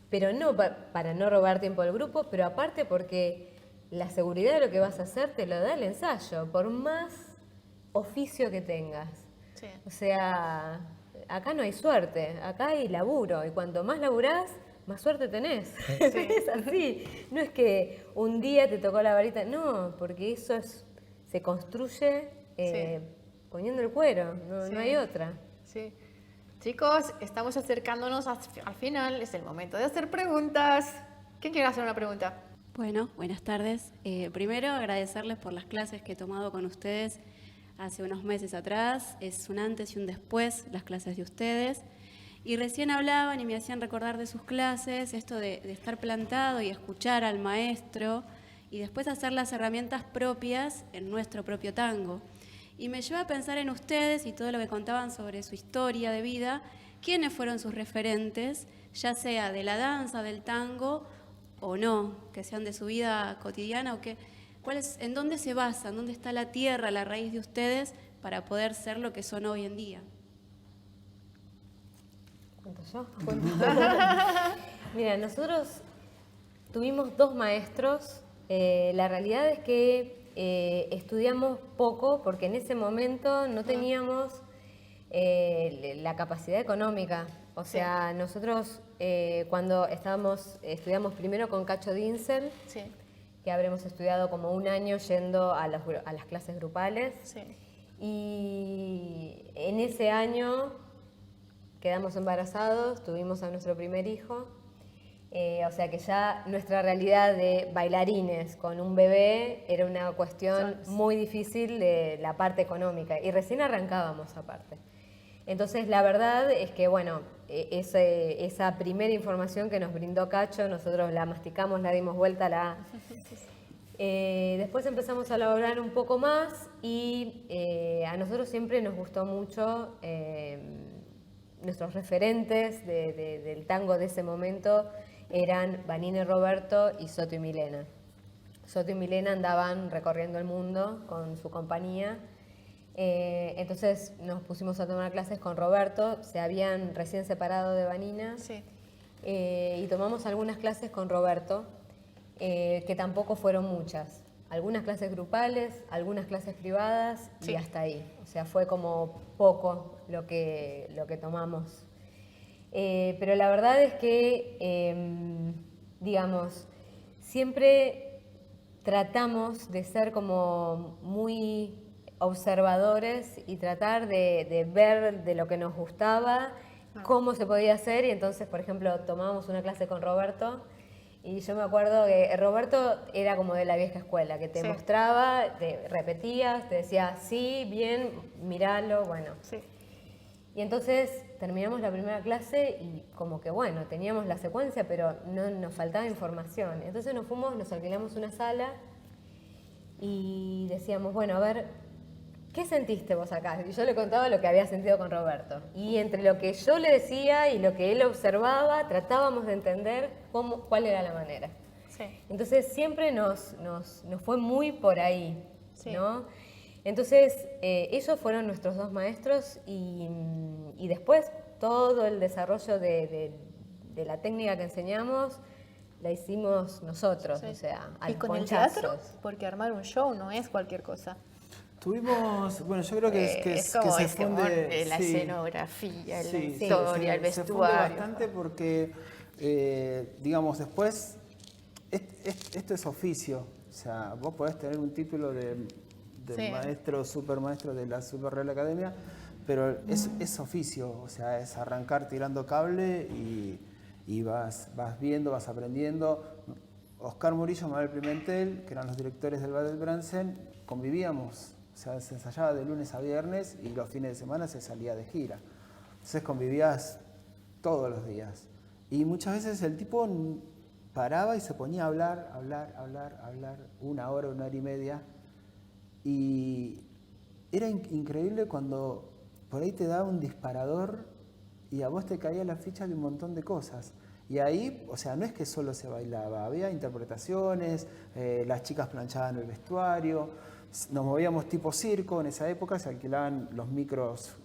Pero no para no robar tiempo al grupo, pero aparte porque la seguridad de lo que vas a hacer te lo da el ensayo, por más oficio que tengas. Sí. O sea, acá no hay suerte, acá hay laburo, y cuanto más laburás, más suerte tenés. Es así. No es que un día te tocó la varita, no, porque eso se construye poniendo el cuero, no hay otra. Sí. Chicos, estamos acercándonos al final, es el momento de hacer preguntas. ¿Quién quiere hacer una pregunta? Bueno, buenas tardes. Primero, agradecerles por las clases que he tomado con ustedes hace unos meses atrás. Es un antes y un después las clases de ustedes. Y recién hablaban y me hacían recordar de sus clases, esto de estar plantado y escuchar al maestro y después hacer las herramientas propias en nuestro propio tango. Y me lleva a pensar en ustedes y todo lo que contaban sobre su historia de vida, quiénes fueron sus referentes, ya sea de la danza, del tango o no, que sean de su vida cotidiana o que, en dónde se basan, dónde está la tierra, la raíz de ustedes para poder ser lo que son hoy en día. ¿Cuento yo? Mira, nosotros tuvimos 2 maestros. La realidad es que estudiamos poco porque en ese momento no teníamos la capacidad económica. O sea, nosotros cuando estudiamos primero con Cacho Dinsel, Sí, que habremos estudiado como un año yendo a las clases grupales. sí. Y en ese año quedamos embarazados, tuvimos a nuestro primer hijo. O sea que ya nuestra realidad de bailarines con un bebé era una cuestión muy difícil de la parte económica. Y recién arrancábamos aparte. Entonces la verdad es que, bueno, esa primera información que nos brindó Cacho, nosotros la masticamos, la dimos vuelta, después empezamos a elaborar un poco más y a nosotros siempre nos gustó mucho nuestros referentes del tango de ese momento eran Vanina Roberto y Soto y Milena. Soto y Milena andaban recorriendo el mundo con su compañía. Entonces nos pusimos a tomar clases con Roberto, se habían recién separado de Vanina, Sí. Y tomamos algunas clases con Roberto, que tampoco fueron muchas. Algunas clases grupales, algunas clases privadas Sí. y hasta ahí. O sea, fue como poco lo que tomamos. Pero la verdad es que, digamos, siempre tratamos de ser como muy observadores y tratar de ver de lo que nos gustaba, cómo se podía hacer. Y entonces, por ejemplo, tomábamos una clase con Roberto y yo me acuerdo que Roberto era como de la vieja escuela, que te Sí. mostraba, te repetías, te decía, sí, bien, míralo, bueno. Sí. Y entonces terminamos la primera clase y como que bueno, teníamos la secuencia, pero no nos faltaba información. Entonces nos fuimos, nos alquilamos una sala y decíamos, bueno, a ver, ¿qué sentiste vos acá? Y yo le contaba lo que había sentido con Roberto. Y entre lo que yo le decía y lo que él observaba, tratábamos de entender cuál era la manera. Sí. Entonces siempre nos fue muy por ahí, Sí. ¿no? Entonces ellos fueron nuestros 2 maestros y después todo el desarrollo de la técnica que enseñamos la hicimos nosotros, Sí. o sea, a ¿Y los con el ponchazos. teatro? Porque armar un show no es cualquier cosa. Tuvimos, bueno, yo creo que Es como se este funde... amor, la sí. escenografía, la Sí, historia, el se funde vestuario. bastante porque, digamos, después, esto es oficio. O sea, vos podés tener un título de Sí. maestro, supermaestro de la Super Real Academia, pero es oficio. O sea, es arrancar tirando cable y vas viendo, vas aprendiendo. Oscar Murillo, Mabel Pimentel, que eran los directores del Ballet Bransen, convivíamos. O sea, se ensayaba de lunes a viernes y los fines de semana se salía de gira. Entonces convivías todos los días. Y muchas veces el tipo paraba y se ponía a hablar, una hora y media. Y era increíble cuando por ahí te daba un disparador y a vos te caía la ficha de un montón de cosas. Y ahí, o sea, no es que solo se bailaba, había interpretaciones, las chicas planchaban el vestuario, nos movíamos tipo circo, en esa época se alquilaban los micros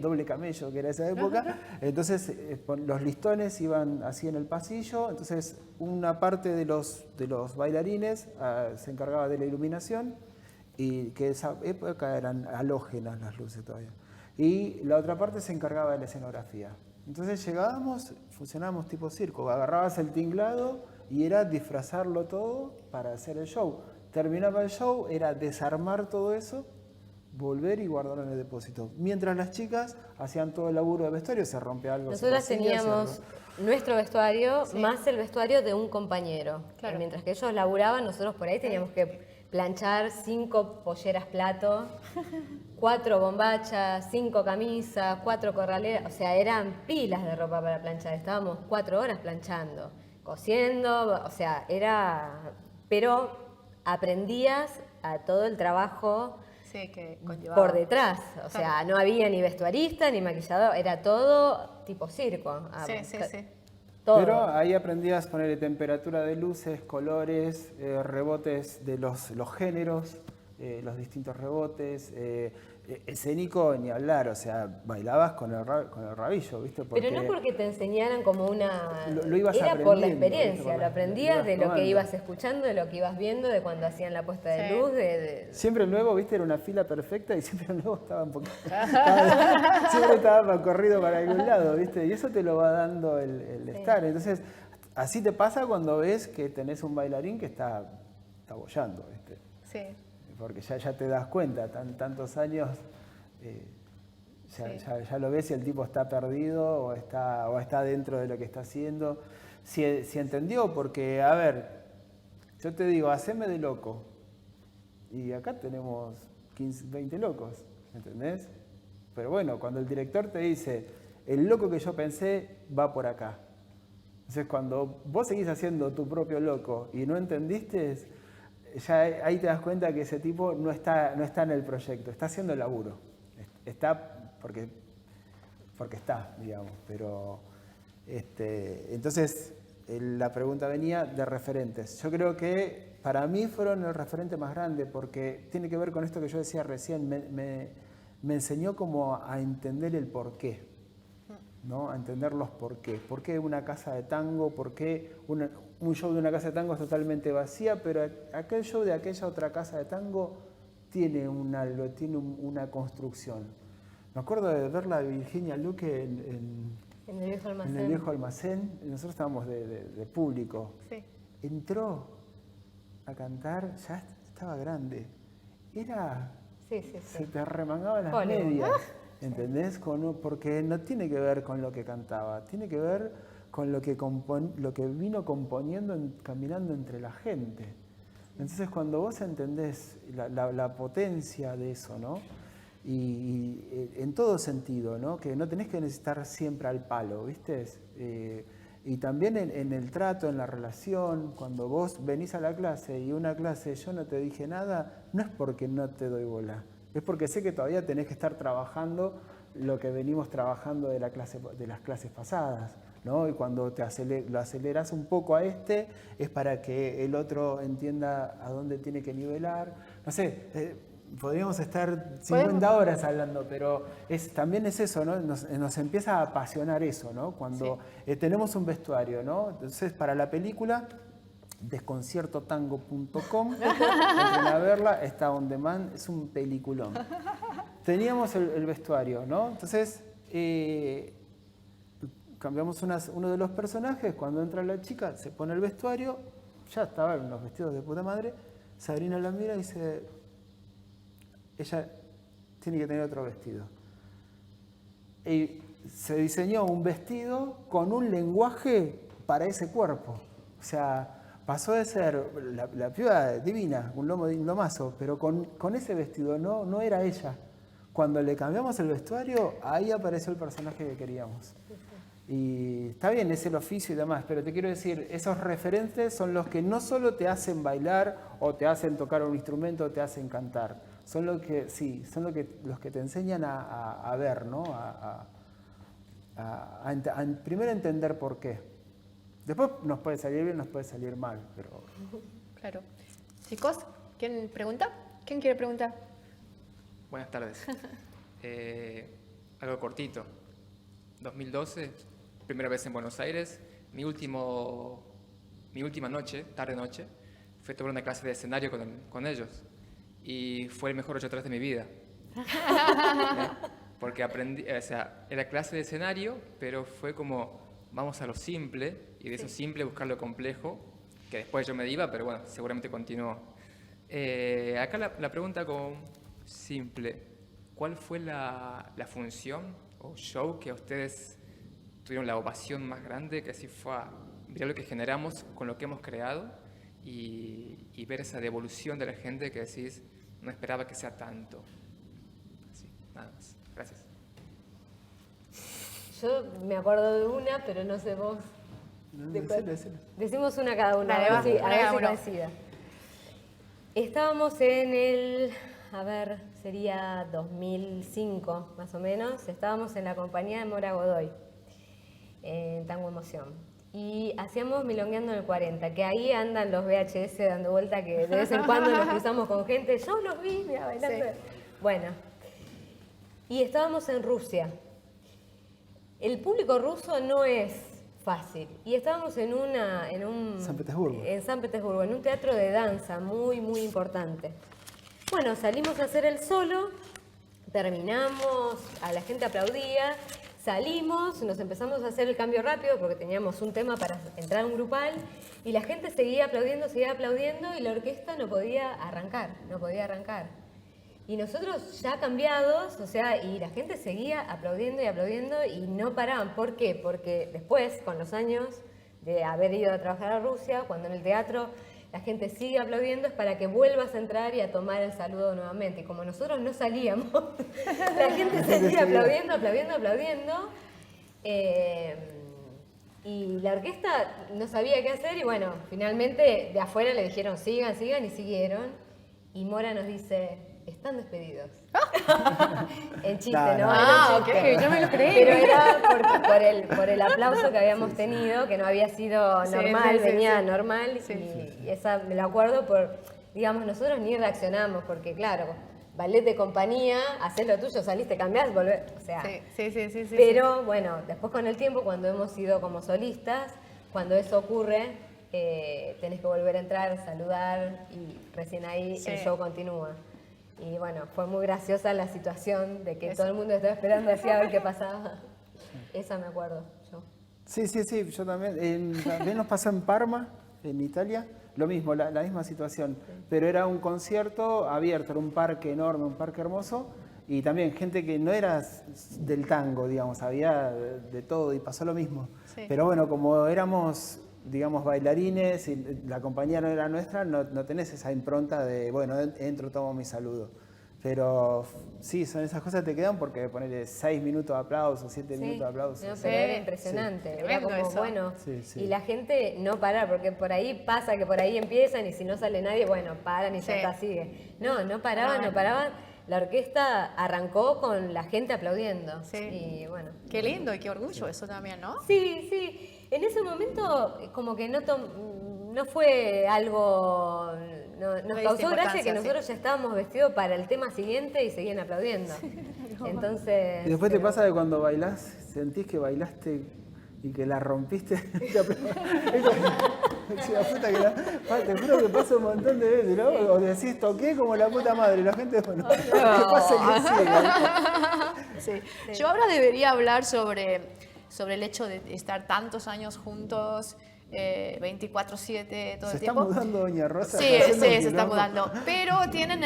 doble camello, que era esa época, entonces los listones iban así en el pasillo, entonces una parte de los bailarines se encargaba de la iluminación, y que esa época eran halógenas las luces todavía, y la otra parte se encargaba de la escenografía. Entonces llegábamos, funcionábamos tipo circo, agarrabas el tinglado y era disfrazarlo todo para hacer el show. Terminaba el show, era desarmar todo eso, volver y guardarlo en el depósito. Mientras las chicas hacían todo el laburo de vestuario, se rompía algo. Nosotras se cosía, teníamos nuestro vestuario Sí. más el vestuario de un compañero. Claro. Mientras que ellos laburaban, nosotros por ahí teníamos que planchar 5 polleras plato, 4 bombachas, 5 camisas, 4 corraleras. O sea, eran pilas de ropa para planchar. Estábamos 4 horas planchando, cosiendo, o sea, era... Pero aprendías a todo el trabajo Sí, que conllevaba. por detrás. O sea, no había ni vestuarista ni maquillador, era todo tipo circo. Sí, sí, sí. Todo. Pero ahí aprendías a ponerle temperatura de luces, colores, rebotes de los géneros, los distintos rebotes. Escénico ni hablar, o sea, bailabas con el rabillo, ¿viste? Pero no porque te enseñaran como una... Lo ibas era por la aprendiendo, ¿viste? experiencia, lo aprendías ibas de lo que tomando. ibas escuchando, de lo que ibas viendo, de cuando hacían la puesta de Sí. luz, Siempre el nuevo, viste, era una fila perfecta y siempre el nuevo estaba un poquito. Siempre estaba corrido para algún lado, viste, y eso te lo va dando el estar. Entonces, así te pasa cuando ves que tenés un bailarín que está boyando, viste. Sí. Porque ya te das cuenta, tantos años, ya lo ves si el tipo está perdido o está dentro de lo que está haciendo. Si entendió, porque, a ver, yo te digo, haceme de loco. Y acá tenemos 15, 20 locos, ¿entendés? Pero bueno, cuando el director te dice, el loco que yo pensé va por acá. Entonces, cuando vos seguís haciendo tu propio loco y no entendiste, ya ahí te das cuenta que ese tipo no está en el proyecto, está haciendo el laburo. Está porque está, digamos. Pero, entonces, la pregunta venía de referentes. Yo creo que para mí fueron el referente más grande porque tiene que ver con esto que yo decía recién. Me enseñó como a entender el porqué, ¿no? A entender los porqués. ¿Por qué una casa de tango? ¿Por qué un show de una casa de tango es totalmente vacía, pero aquel show de aquella otra casa de tango tiene una construcción? Me acuerdo de verla de Virginia Luque en el viejo almacén. en el viejo almacén. Nosotros estábamos de público. Sí. Entró a cantar, ya estaba grande. Sí, sí, sí. Se te remangaban las Hollywood. medias, ¿entendés? Porque no tiene que ver con lo que cantaba, tiene que ver con lo que vino componiendo, caminando entre la gente. Entonces, cuando vos entendés la potencia de eso, ¿no? Y en todo sentido, ¿no? Que no tenés que necesitar siempre al palo, ¿viste? Y también en el trato, en la relación, cuando vos venís a la clase y una clase yo no te dije nada, no es porque no te doy bola, es porque sé que todavía tenés que estar trabajando lo que venimos trabajando de las clases pasadas, ¿no? Y cuando lo aceleras un poco a es para que el otro entienda a dónde tiene que nivelar. No sé, podríamos estar 50 horas hablando, pero también es eso, ¿no? Nos empieza a apasionar eso, ¿no? Cuando tenemos un vestuario, ¿no? Entonces, para la película, desconciertotango.com, entren a verla, está on demand, es un peliculón. Teníamos el vestuario, ¿no? Entonces, cambiamos uno de los personajes, cuando entra la chica, se pone el vestuario, ya estaban los vestidos de puta madre, Sabrina la mira y dice, ella tiene que tener otro vestido. Y se diseñó un vestido con un lenguaje para ese cuerpo. O sea, pasó de ser la piba divina, un lomazo, pero con ese vestido no era ella. Cuando le cambiamos el vestuario, ahí apareció el personaje que queríamos. Y está bien, es el oficio y demás, pero te quiero decir, esos referentes son los que no solo te hacen bailar o te hacen tocar un instrumento o te hacen cantar, son los que te enseñan a ver, ¿no? Primero entender por qué. Después nos puede salir bien, nos puede salir mal, pero... Claro. Chicos, ¿quién pregunta? ¿Quién quiere preguntar? Buenas tardes. Algo cortito. 2012, primera vez en Buenos Aires. Mi última noche, tarde-noche, fue tomar una clase de escenario con ellos. Y fue el mejor 8 de mi vida. Porque aprendí, o sea, era clase de escenario, pero fue como, vamos a lo simple, y de eso simple buscar lo complejo, que después yo me iba, pero bueno, seguramente continuó. Acá la pregunta con simple, ¿cuál fue la función o show que ustedes tuvieron la ovación más grande, que así fue, mirá lo que generamos con lo que hemos creado, y ver esa devolución de la gente que decís, no esperaba que sea tanto? Así, nada más. Gracias. Yo me acuerdo de una, pero no sé vos. Decilo. Decimos una cada uno, Dale, a va, ver si una cada uno. coincida. Estábamos en el, sería 2005 más o menos, estábamos en la compañía de Mora Godoy, en Tango Emoción. Y hacíamos Milongueando en el 40, que ahí andan los VHS dando vuelta, que de vez en cuando nos cruzamos con gente, yo los vi, mira, bailando. Sí. Bueno, y estábamos en Rusia. El público ruso no es fácil. Y estábamos en San Petersburgo. En San Petersburgo, en un teatro de danza muy, muy importante. Bueno, salimos a hacer el solo, terminamos, a la gente aplaudía, salimos, nos empezamos a hacer el cambio rápido porque teníamos un tema para entrar a un grupal y la gente seguía aplaudiendo y la orquesta no podía arrancar. Y nosotros ya cambiados, o sea, y la gente seguía aplaudiendo y no paraban. ¿Por qué? Porque después, con los años de haber ido a trabajar a Rusia, cuando en el teatro la gente sigue aplaudiendo, es para que vuelvas a entrar y a tomar el saludo nuevamente. Y como nosotros no salíamos, la gente seguía aplaudiendo. Y la orquesta no sabía qué hacer y bueno, finalmente de afuera le dijeron sigan y siguieron. Y Mora nos dice, están despedidos. En chiste, ¿no? Era un chiste. Ok, yo me lo creí. Pero era por el aplauso que habíamos tenido, que no había sido normal, venía normal. Y esa me lo acuerdo digamos, nosotros ni reaccionamos, porque claro, ballet de compañía, haces lo tuyo, saliste, cambiás, volvés. O sea, Sí. pero bueno, después con el tiempo, cuando hemos ido como solistas, cuando eso ocurre, tenés que volver a entrar, saludar y recién ahí el show continúa. Y bueno, fue muy graciosa la situación de que todo el mundo estaba esperando así a ver qué pasaba. Esa me acuerdo yo. Sí, yo también. También nos pasó en Parma, en Italia, lo mismo, la misma situación. Pero era un concierto abierto, era un parque enorme, un parque hermoso. Y también gente que no era del tango, digamos, había de todo y pasó lo mismo. Sí. Pero bueno, como éramos, digamos, bailarines y la compañía no era nuestra, no tenés esa impronta de, bueno, entro, tomo mi saludo. Pero sí, son esas cosas que te quedan porque ponerle 6 minutos de aplauso, 7 minutos de aplauso. No, sí. pero era impresionante, era Tremendo como eso. bueno. Sí. Y la gente no para, porque por ahí pasa que por ahí empiezan y si no sale nadie, bueno, paran y Sí. ya está, sigue. No paraban. La orquesta arrancó con la gente aplaudiendo. Sí. Y bueno. Qué lindo y qué orgullo eso también, ¿no? Sí. En ese momento como que no fue algo... Nos diste causó gracia que importancia, nosotros ya estábamos vestidos para el tema siguiente y seguían aplaudiendo. Entonces... Y después te pero- pasa que cuando bailás, sentís que bailaste y que la rompiste. Te juro que pasa un montón de veces, ¿no? O decís, toqué como la puta madre, la gente, bueno, ¿qué pasa que sigue? Sí. Yo ahora debería hablar sobre el hecho de estar tantos años juntos, 24/7, todo Se el está tiempo. mudando Doña Rosa. Sí, haciendo se está quilombo. mudando. Pero tienen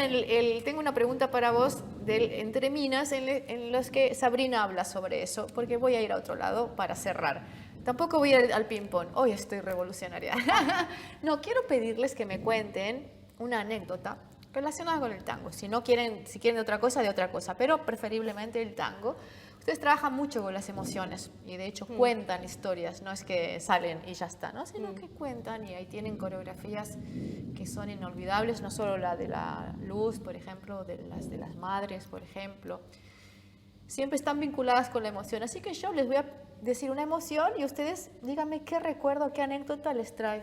tengo una pregunta para vos entre minas en los que Sabrina habla sobre eso, porque voy a ir a otro lado para cerrar. Tampoco voy a ir al ping-pong. Hoy estoy revolucionaria. No, quiero pedirles que me cuenten una anécdota relacionada con el tango. Si quieren de otra cosa, pero preferiblemente el tango. Ustedes trabajan mucho con las emociones y de hecho cuentan historias, no es que salen y ya está, ¿no? Sino que cuentan y ahí tienen coreografías que son inolvidables, no solo la de la luz, por ejemplo, de las madres, por ejemplo. Siempre están vinculadas con la emoción, así que yo les voy a decir una emoción y ustedes díganme qué recuerdo, qué anécdota les trae.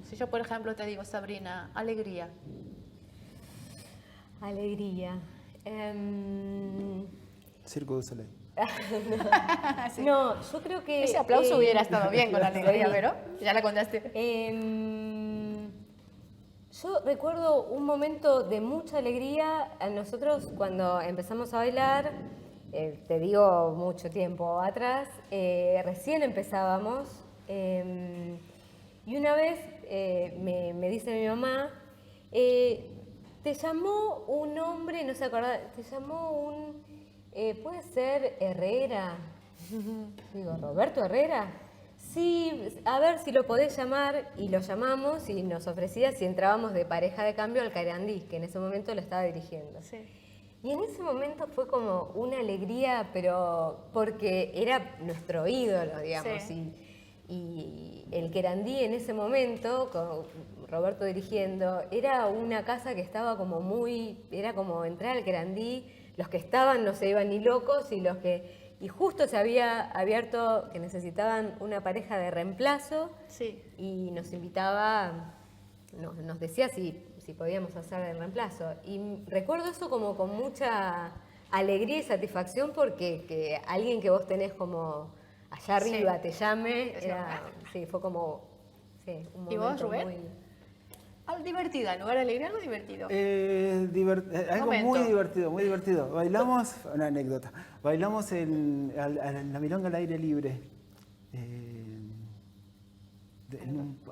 Si yo, por ejemplo, te digo, Sabrina, alegría. Alegría. Circo du Soleil. No, yo creo que... Ese aplauso hubiera estado bien con alegría, pero ya la contaste. Yo recuerdo un momento de mucha alegría a nosotros cuando empezamos a bailar, te digo mucho tiempo atrás, recién empezábamos y una vez me dice mi mamá, te llamó un hombre, no se acordaba, te llamó un, puede ser Herrera, digo, ¿Roberto Herrera? Sí, a ver si lo podés llamar, y lo llamamos y nos ofrecía si entrábamos de pareja de cambio al Cairandí, que en ese momento lo estaba dirigiendo. Sí. Y en ese momento fue como una alegría, pero porque era nuestro ídolo, digamos, Sí. y el Querandí en ese momento, Roberto dirigiendo, era una casa que estaba como era como entrar al Querandí, los que estaban no se iban ni locos y justo se había abierto que necesitaban una pareja de reemplazo Sí. y nos invitaba, nos decía si podíamos hacer el reemplazo. Y recuerdo eso como con mucha alegría y satisfacción porque que alguien que vos tenés como allá arriba Sí. te llame, Es era, sí, fue como un momento ¿Y vos, Rubén? muy... Divertida, en lugar de alegría, algo divertido. Algo Momento. muy divertido. Bailamos, una anécdota, bailamos en la milonga al aire libre,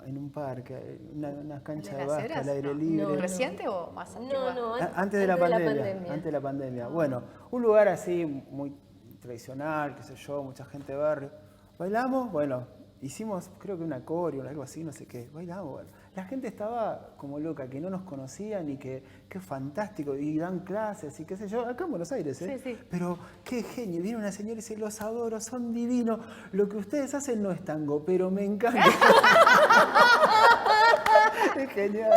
en un parque, una cancha ¿En de las básquet Heras? al aire No. libre. No. ¿Reciente o más antigua? No, Antes de la pandemia. Antes de la pandemia. Bueno, un lugar así muy tradicional, qué sé yo, mucha gente de barrio. Bailamos, bueno, hicimos creo que una coreo o algo así, no sé qué. Bailamos, bueno. La gente estaba como loca, que no nos conocían y que qué fantástico, y dan clases y qué sé yo, acá en Buenos Aires, ¿eh? Sí, sí. Pero qué genio, viene una señora y dice, los adoro, son divinos, lo que ustedes hacen no es tango, pero me encanta. Es genial.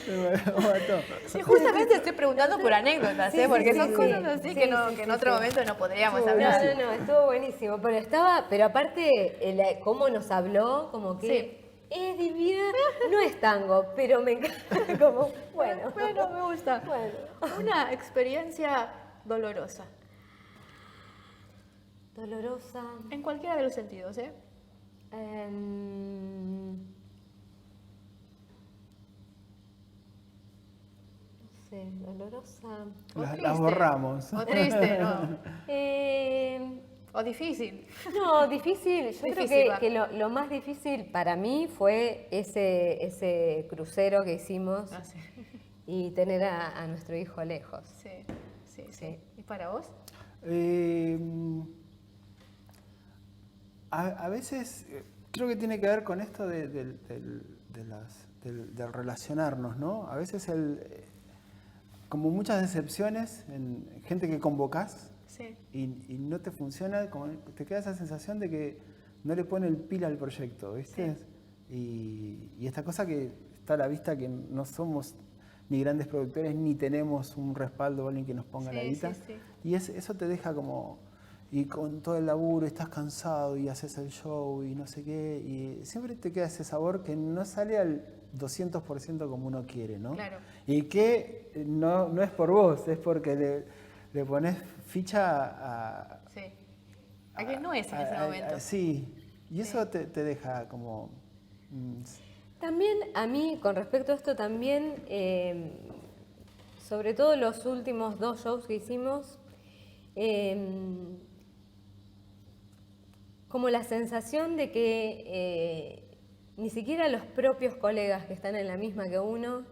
Me mató. Sí, justamente estoy preguntando por anécdotas, Sí, ¿eh? Porque sí, son sí, cosas sí. así Sí, que, no, sí, que en sí, otro sí. momento no podríamos Estuvo hablar. No, estuvo buenísimo, pero aparte cómo nos habló, como que es divina, no es tango, pero me encanta, como, bueno. Bueno, me gusta. Bueno. Una experiencia dolorosa, Dolorosa. en cualquiera de los sentidos, ¿eh? No sé, dolorosa. O Las triste. borramos. O triste, ¿no? Eh, O difícil. No, difícil. Yo Difícil, creo va. que lo más difícil para mí fue ese crucero que hicimos Ah, sí. y tener a nuestro hijo lejos. Sí, sí, sí. Sí. ¿Y para vos? A veces creo que tiene que ver con esto del relacionarnos, ¿no? A veces como muchas decepciones en gente que convocás Sí. y no te funciona, como te queda esa sensación de que no le pone el pila al proyecto, ¿viste? Y esta cosa que está a la vista que no somos ni grandes productores ni tenemos un respaldo o alguien que nos ponga la Sí, guita. sí, sí. Y eso te deja como, y con todo el laburo estás cansado y haces el show y no sé qué, y siempre te queda ese sabor que no sale al 200% como uno quiere, ¿no? Claro. Y que no es por vos, es porque le pones ficha a... Sí. ¿A qué no es en ese momento? Sí, y eso te deja como... También a mí, con respecto a esto, también, sobre todo los últimos 2 shows que hicimos, como la sensación de que ni siquiera los propios colegas que están en la misma que uno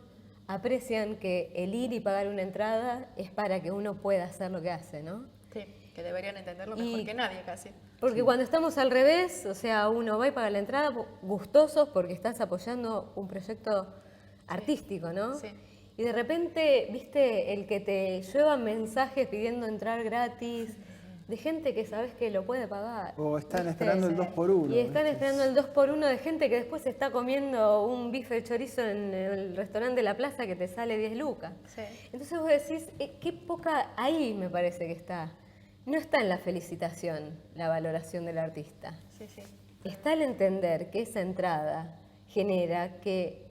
aprecian que el ir y pagar una entrada es para que uno pueda hacer lo que hace, ¿no? Sí, que deberían entenderlo mejor Y- que nadie casi. Porque cuando estamos al revés, o sea, uno va y paga la entrada gustosos porque estás apoyando un proyecto artístico, ¿no? Sí. Y de repente, viste, el que te lleva mensajes pidiendo entrar gratis, de gente que sabes que lo puede pagar. O están ¿viste? esperando el 2x1. Y están ¿viste? esperando el 2x1 de gente que después está comiendo un bife de chorizo en el restaurante de la plaza que te sale 10 lucas. Sí. Entonces vos decís, qué poca, ahí me parece que está. No está en la felicitación, la valoración del artista. Sí, sí. Está el entender que esa entrada genera que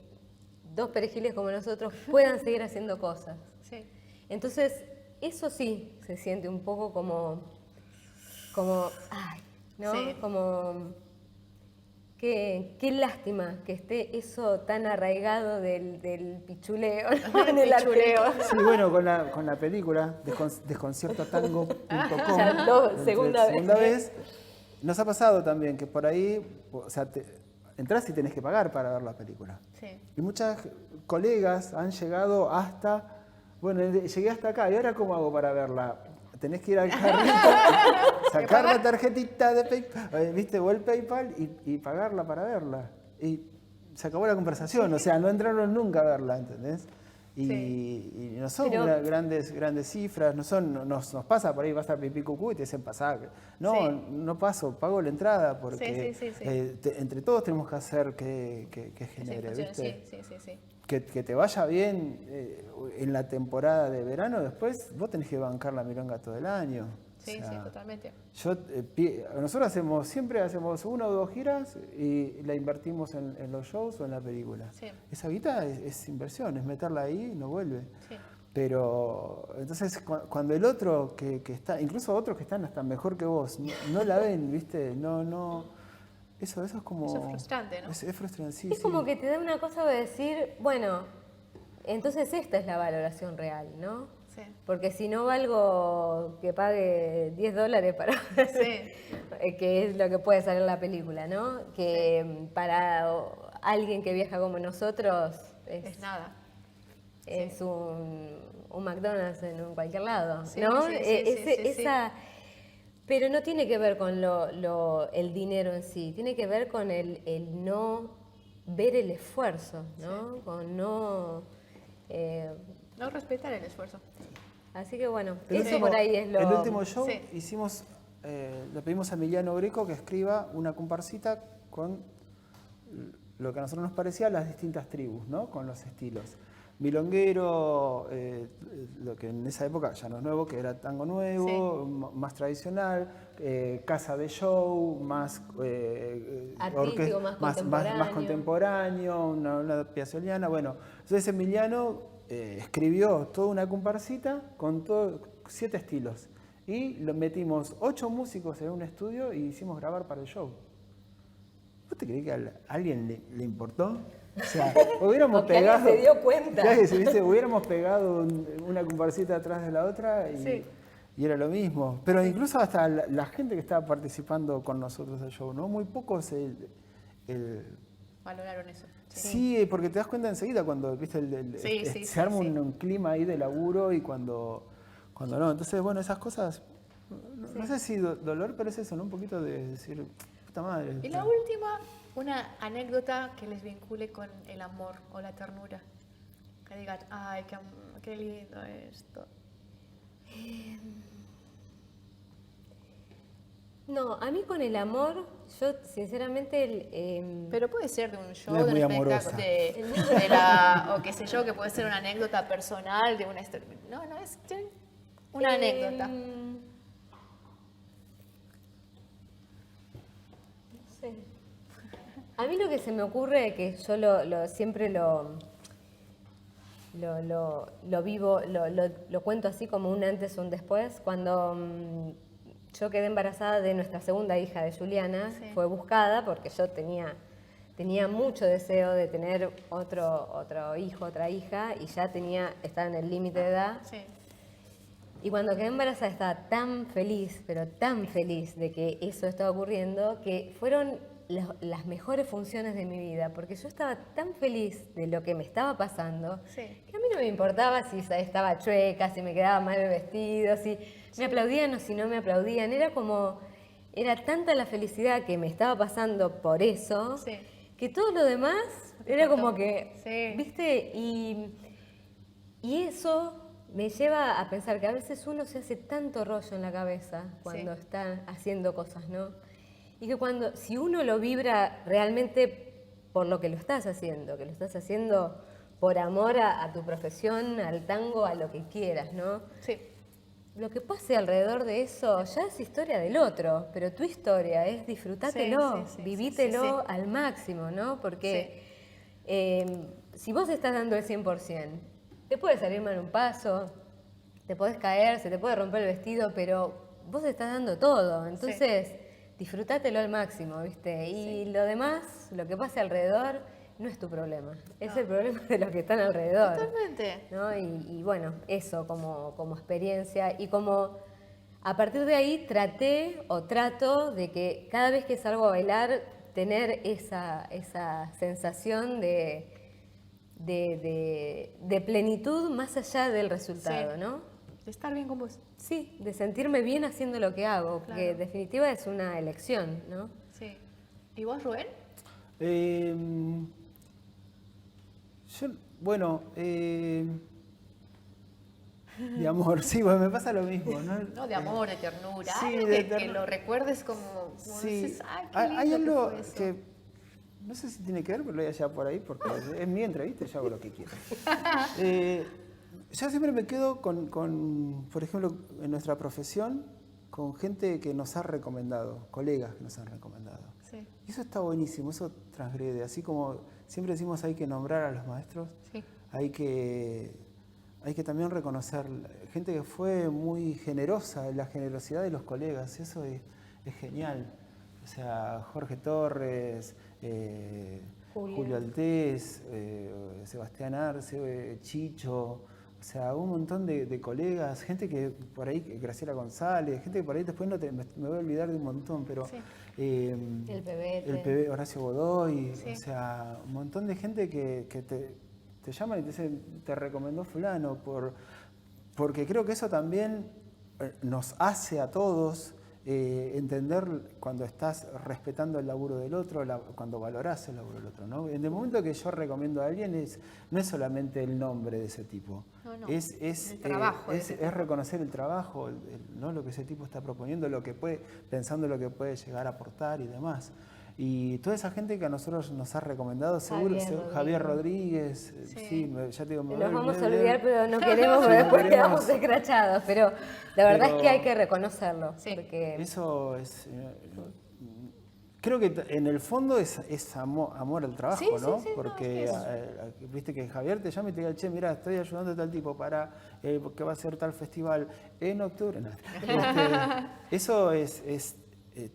2 perejiles como nosotros puedan seguir haciendo cosas. Sí. Entonces, eso sí se siente un poco como ay, ¿no? Sí. Como, qué lástima que esté eso tan arraigado del pichuleo, ¿no? En el Pichuleo. arte. Sí, bueno, con la película desconciertotango.com, Ya, segunda vez. nos ha pasado también que por ahí, o sea, entras y tenés que pagar para ver la película. Sí. Y muchas colegas han llegado hasta, bueno, llegué hasta acá, ¿y ahora cómo hago para verla? Tenés que ir al carrito, sacar la tarjetita de PayPal, ¿viste? O el PayPal y pagarla para verla. Y se acabó la conversación, o sea, no entraron nunca a verla, ¿entendés? Y, Sí. y no son Pero- grandes cifras, nos pasa por ahí, vas a pipí cucú y te dicen pasar. No, Sí. no paso, pago la entrada porque Sí, sí, sí, sí. entre todos tenemos que hacer que Sí, genere, funciona, ¿viste? sí. Que te vaya bien en la temporada de verano, después vos tenés que bancar la milonga todo el año. Sí, O sea, sí, totalmente. Nosotros siempre hacemos 1 o 2 giras y la invertimos en los shows o en la película. Sí. Esa guita es inversión, es meterla ahí y no vuelve. Sí. Pero entonces cuando el otro que está, incluso otros que están hasta mejor que vos, no la ven, ¿viste? Eso es como... Eso es frustrante, ¿no? Es frustrante, sí, Es sí. como que te da una cosa de decir, bueno, entonces esta es la valoración real, ¿no? Sí. Porque si no valgo que pague $10 para Sí. que es lo que puede salir la película, ¿no? Que para alguien que viaja como nosotros Es nada. es un McDonald's en cualquier lado, Sí, ¿no? sí, sí, sí. Pero no tiene que ver con el dinero en sí, tiene que ver con el no ver el esfuerzo, ¿no? Con no... No respetar el esfuerzo. así que bueno, El eso último- por ahí es lo... El último show Sí. hicimos, le pedimos a Emiliano Greco que escriba una comparsita con lo que a nosotros nos parecía las distintas tribus, ¿no? Con los estilos. Milonguero, lo que en esa época ya no es nuevo, que era tango nuevo, más tradicional, casa de show, más Artístico, más más contemporáneo, una piazzoliana. Bueno, entonces Emiliano escribió toda una comparsita con 7 estilos y lo metimos 8 músicos en un estudio y hicimos grabar para el show. ¿Vos te crees que a alguien le importó? O sea, hubiéramos O que alguien pegado. se dio cuenta. Claro, ¿viste? Hubiéramos pegado una comparsita atrás de la otra Sí. y era lo mismo. Pero incluso hasta la gente que estaba participando con nosotros del show, ¿no? Muy pocos Valoraron eso. Sí, porque te das cuenta enseguida cuando viste Sí, se sí, arma sí. un clima ahí de laburo y cuando no. Entonces, bueno, esas cosas, no sé si dolor, pero es eso, ¿no? Un poquito de decir, puta madre. Y la última, una anécdota que les vincule con el amor o la ternura. Que digan, ay, qué lindo esto. No, a mí con el amor, yo sinceramente... Pero puede ser de un show, No es de un muy espectáculo, o qué sé yo, que puede ser una anécdota personal de una historia. No, es una anécdota. No sé. A mí lo que se me ocurre, que yo siempre lo vivo, lo cuento así como un antes o un después, cuando yo quedé embarazada de nuestra segunda hija, de Juliana, Sí. fue buscada porque yo tenía mucho deseo de tener otro hijo, otra hija, y ya estaba en el límite de edad. Sí. Y cuando quedé embarazada estaba tan feliz, pero tan feliz de que eso estaba ocurriendo, que fueron las mejores funciones de mi vida, porque yo estaba tan feliz de lo que me estaba pasando, Sí. que a mí no me importaba si estaba chueca, si me quedaba mal el vestido, si me aplaudían o si no me aplaudían. Era tanta la felicidad que me estaba pasando por eso, Sí. que todo lo demás era como que, Sí. ¿viste? Y eso me lleva a pensar que a veces uno se hace tanto rollo en la cabeza cuando Sí. está haciendo cosas, ¿no? Y que si uno lo vibra realmente por lo que lo estás haciendo, que lo estás haciendo por amor a tu profesión, al tango, a lo que quieras, ¿no? Sí. Lo que pase alrededor de eso ya es historia del otro, pero tu historia es disfrutátelo, Sí, vivítelo sí, sí. al máximo, ¿no? Porque si vos estás dando el 100%, te puede salir mal un paso, te podés caer, se te puede romper el vestido, pero vos estás dando todo, entonces disfrutátelo al máximo, ¿viste? Y lo demás, lo que pase alrededor, no es tu problema, es el problema de los que están alrededor. Totalmente. ¿No? Y bueno, eso como experiencia y como a partir de ahí trato de que cada vez que salgo a bailar tener esa sensación de plenitud más allá del resultado, Sí. ¿no? De estar bien con vos. Sí, de sentirme bien haciendo lo que hago, porque Claro. en definitiva es una elección, ¿no? Sí. ¿Y vos, Rubén? Bueno, de amor, sí, bueno, me pasa lo mismo, ¿no? No, de amor, de ternura, sí, algo de que lo recuerdes como Sí, dices, ay, qué hay lindo algo que fue eso. que no sé si tiene que ver, pero lo voy a llevar por ahí porque es mi entrevista y yo hago lo que quiero. Yo siempre me quedo con, por ejemplo, en nuestra profesión, con gente que nos ha recomendado, colegas que nos han recomendado. Sí, Y eso está buenísimo, eso transgrede. Así como siempre decimos hay que nombrar a los maestros, sí, hay que también reconocer gente que fue muy generosa, la generosidad de los colegas, eso es genial. O sea, Jorge Torres, Julio Altés, Sebastián Arce, Chicho, o sea, un montón de colegas, gente que por ahí, Graciela González, gente que por ahí después me voy a olvidar de un montón, pero sí. El Pebete. el PB, Horacio Godoy, Sí. o sea, un montón de gente que te llaman y te dicen, te recomendó fulano, porque creo que eso también nos hace a todos entender cuando estás respetando el laburo del otro, cuando valorás el laburo del otro, ¿no? En el momento que yo recomiendo a alguien no es solamente el nombre de ese tipo, No, es el trabajo de ese tipo. es reconocer el trabajo, ¿no? Lo que ese tipo está proponiendo, pensando lo que puede llegar a aportar y demás. Y toda esa gente que a nosotros nos ha recomendado, seguro, Javier Rodríguez, sí, ya te digo, Los vamos a olvidar, pero no queremos, porque después quedamos escrachados. Pero la verdad es que hay que reconocerlo. Sí. Porque Eso es. Creo que en el fondo es amor al trabajo, Sí, ¿no? sí, sí, Porque viste que Javier te llama y te dice, che, mira, estoy ayudando a tal tipo para que va a ser tal festival en octubre. No. Eso es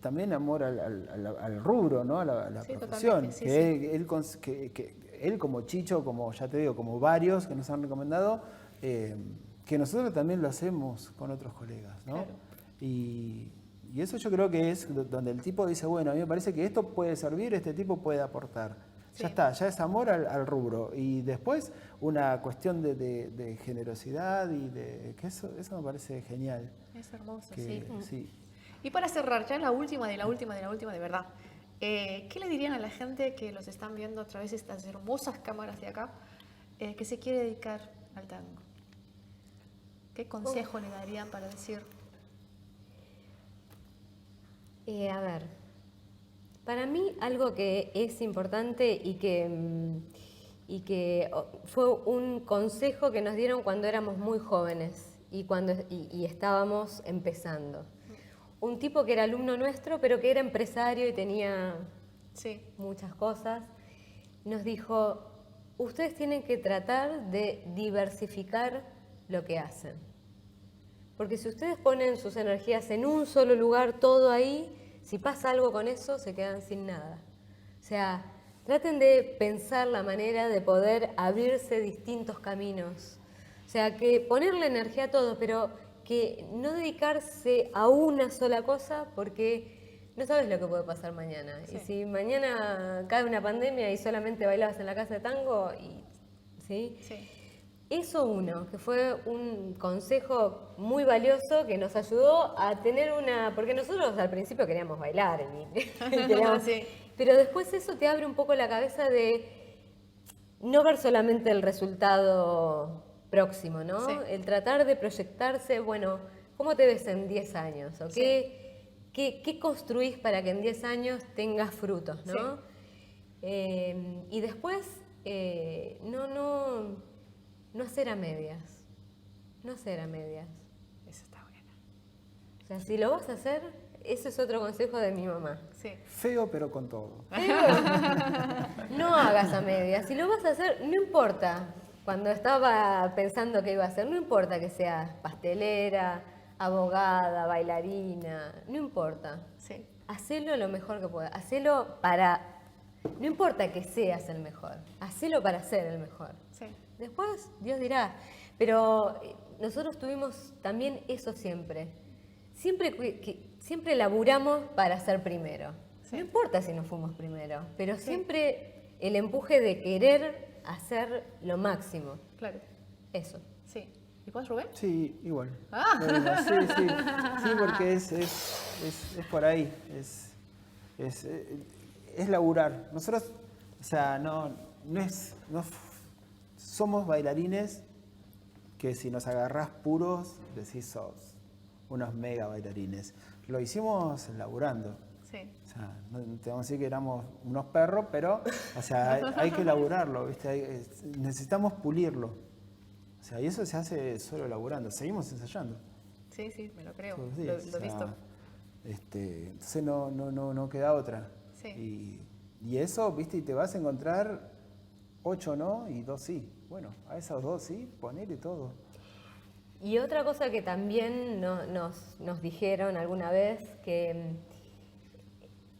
también amor al rubro, ¿no? A la Sí, profesión. totalmente, Que él como Chicho, como ya te digo, como varios que nos han recomendado, que nosotros también lo hacemos con otros colegas, ¿no? Claro. Y eso yo creo que es donde el tipo dice, bueno, a mí me parece que esto puede servir, este tipo puede aportar. Sí. Ya está, ya es amor al rubro. Y después una cuestión de generosidad y que eso me parece genial. Es hermoso, Que, sí. sí. Y para cerrar, ya la última de verdad. ¿Qué le dirían a la gente que los están viendo a través de estas hermosas cámaras de acá, que se quiere dedicar al tango? ¿Qué consejo le darían para decir? A ver, para mí algo que es importante y que fue un consejo que nos dieron cuando éramos muy jóvenes y estábamos empezando. Un tipo que era alumno nuestro, pero que era empresario y tenía Sí, muchas cosas, nos dijo, ustedes tienen que tratar de diversificar lo que hacen. Porque si ustedes ponen sus energías en un solo lugar, todo ahí, si pasa algo con eso, se quedan sin nada. O sea, traten de pensar la manera de poder abrirse distintos caminos. O sea, que ponerle energía a todo, pero que no dedicarse a una sola cosa porque no sabes lo que puede pasar mañana. Sí. Y si mañana cae una pandemia y solamente bailabas en la casa de tango, ¿sí? sí. Eso uno, que fue un consejo muy valioso que nos ayudó a tener porque nosotros al principio queríamos bailar, Sí. pero después eso te abre un poco la cabeza de no ver solamente el resultado próximo, ¿no? Sí. El tratar de proyectarse, bueno, ¿cómo te ves en 10 años? ¿O qué construís para que en 10 años tengas frutos, ¿no? Y después, no hacer a medias. No hacer a medias. Eso está bueno. O sea, si lo vas a hacer, ese es otro consejo de mi mamá. Sí. Feo, pero con todo. No hagas a medias. Si lo vas a hacer, no importa. Cuando estaba pensando qué iba a hacer, no importa que seas pastelera, abogada, bailarina, no importa. Sí. Hacelo lo mejor que puedas. No importa que seas el mejor, hacelo para ser el mejor. Sí. Después Dios dirá. Pero nosotros tuvimos también eso siempre. Siempre laburamos para ser primero. Sí. No importa si no fuimos primero, pero siempre el empuje de querer hacer lo máximo. Claro. Eso. Sí. ¿Y vos, Rubén? Sí, igual. Ah. Lo mismo, sí. Sí, porque es por ahí. Es laburar. Nosotros, o sea, no somos bailarines que si nos agarrás puros, decís sos unos mega bailarines. Lo hicimos laburando. Sí. O sea, no te vamos a decir que éramos unos perros, pero, o sea, hay que laburarlo, ¿viste? Necesitamos pulirlo. O sea, y eso se hace solo laburando. Seguimos ensayando. Sí, sí, me lo creo. Todos los Lo días. he O sea, visto. Entonces no queda otra. Sí. Y eso, ¿viste? Y te vas a encontrar 8 no y 2 sí. Bueno, a esos 2 sí, ponele todo. Y otra cosa que también nos dijeron alguna vez, que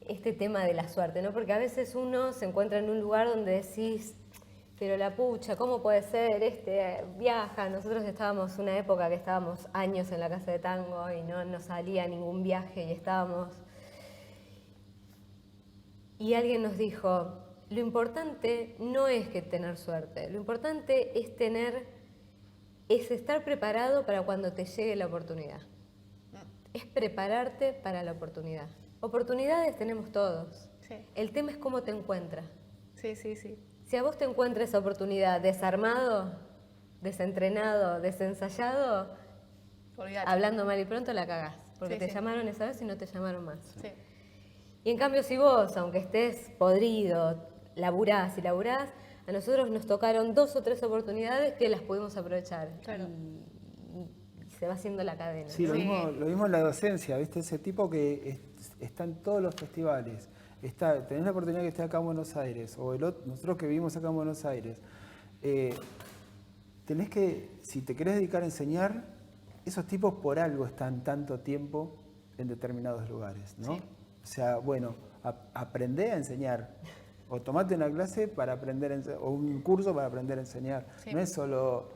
este tema de la suerte, ¿no? Porque a veces uno se encuentra en un lugar donde decís, pero la pucha, ¿cómo puede ser? Viaja. Nosotros estábamos una época que estábamos años en la casa de tango y no salía ningún viaje y estábamos... Y alguien nos dijo, lo importante no es que tener suerte, lo importante es estar preparado para cuando te llegue la oportunidad. Es prepararte para la oportunidad. Oportunidades tenemos todos. Sí. El tema es cómo te encuentras. Sí, sí, sí. Si a vos te encuentras esa oportunidad desarmado, desentrenado, desensayado, Olvídate. hablando mal y pronto la cagás. Porque Sí, te sí. llamaron esa vez y no te llamaron más. Sí. Y en cambio, si vos, aunque estés podrido, laburás y laburás, a nosotros nos tocaron 2 o 3 oportunidades que las pudimos aprovechar. Claro. Y se va haciendo la cadena. Sí, ¿no? lo mismo en la docencia, ¿viste? Ese tipo que está en todos los festivales. Tenés la oportunidad que esté acá en Buenos Aires, o nosotros que vivimos acá en Buenos Aires. Tenés que, si te querés dedicar a enseñar, esos tipos por algo están tanto tiempo en determinados lugares, ¿no? Sí. O sea, bueno, aprendé a enseñar. O tomate una clase para aprender, o un curso para aprender a enseñar. Sí. No es solo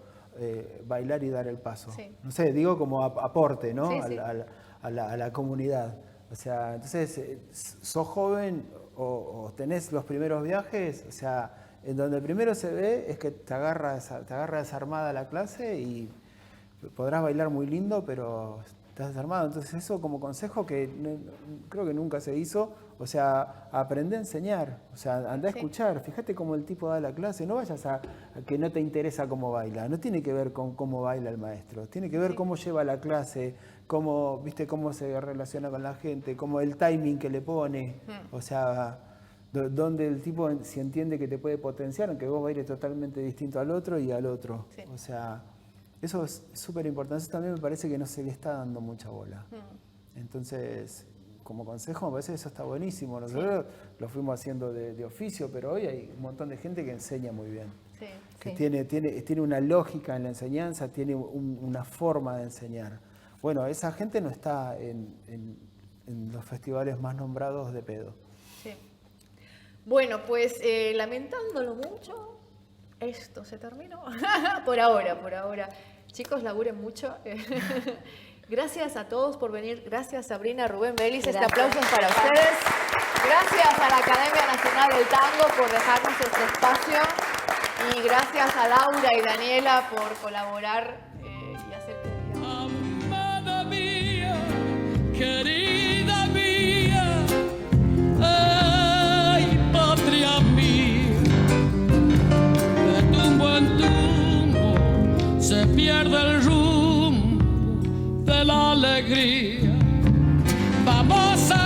bailar y dar el paso. Sí. No sé, digo como aporte, ¿no? Sí, sí. A la comunidad. O sea, entonces, sos joven o tenés los primeros viajes, o sea, en donde primero se ve es que te agarra desarmada la clase y podrás bailar muy lindo, pero estás desarmado. Entonces eso como consejo que creo que nunca se hizo, o sea, aprende a enseñar, o sea, anda a escuchar, fíjate cómo el tipo da la clase, no vayas a que no te interesa cómo baila, no tiene que ver con cómo baila el maestro, tiene que ver cómo lleva la clase, cómo se relaciona con la gente, cómo el timing que le pone, o sea, donde el tipo si entiende que te puede potenciar, aunque vos bailes totalmente distinto al otro y al otro, Sí. o sea, eso es súper importante. Eso también me parece que no se le está dando mucha bola. Entonces, como consejo, me parece que eso está buenísimo. Nosotros lo fuimos haciendo de oficio, pero hoy hay un montón de gente que enseña muy bien. Sí. Que Sí. tiene una lógica en la enseñanza, tiene una forma de enseñar. Bueno, esa gente no está en los festivales más nombrados de pedo. Sí. Bueno, pues lamentándolo mucho, esto se terminó. Por ahora. Chicos, laburen mucho. Gracias a todos por venir. Gracias, Sabrina, Rubén Vélez. Este Gracias. aplauso es para ustedes. Gracias a la Academia Nacional del Tango por dejarnos este espacio. Y gracias a Laura y Daniela por colaborar y hacer publicidad. Amada mía, querida mía, ay, patria mía, de tumbo en tumbo se pierde el rumbo de la alegría. Vamos a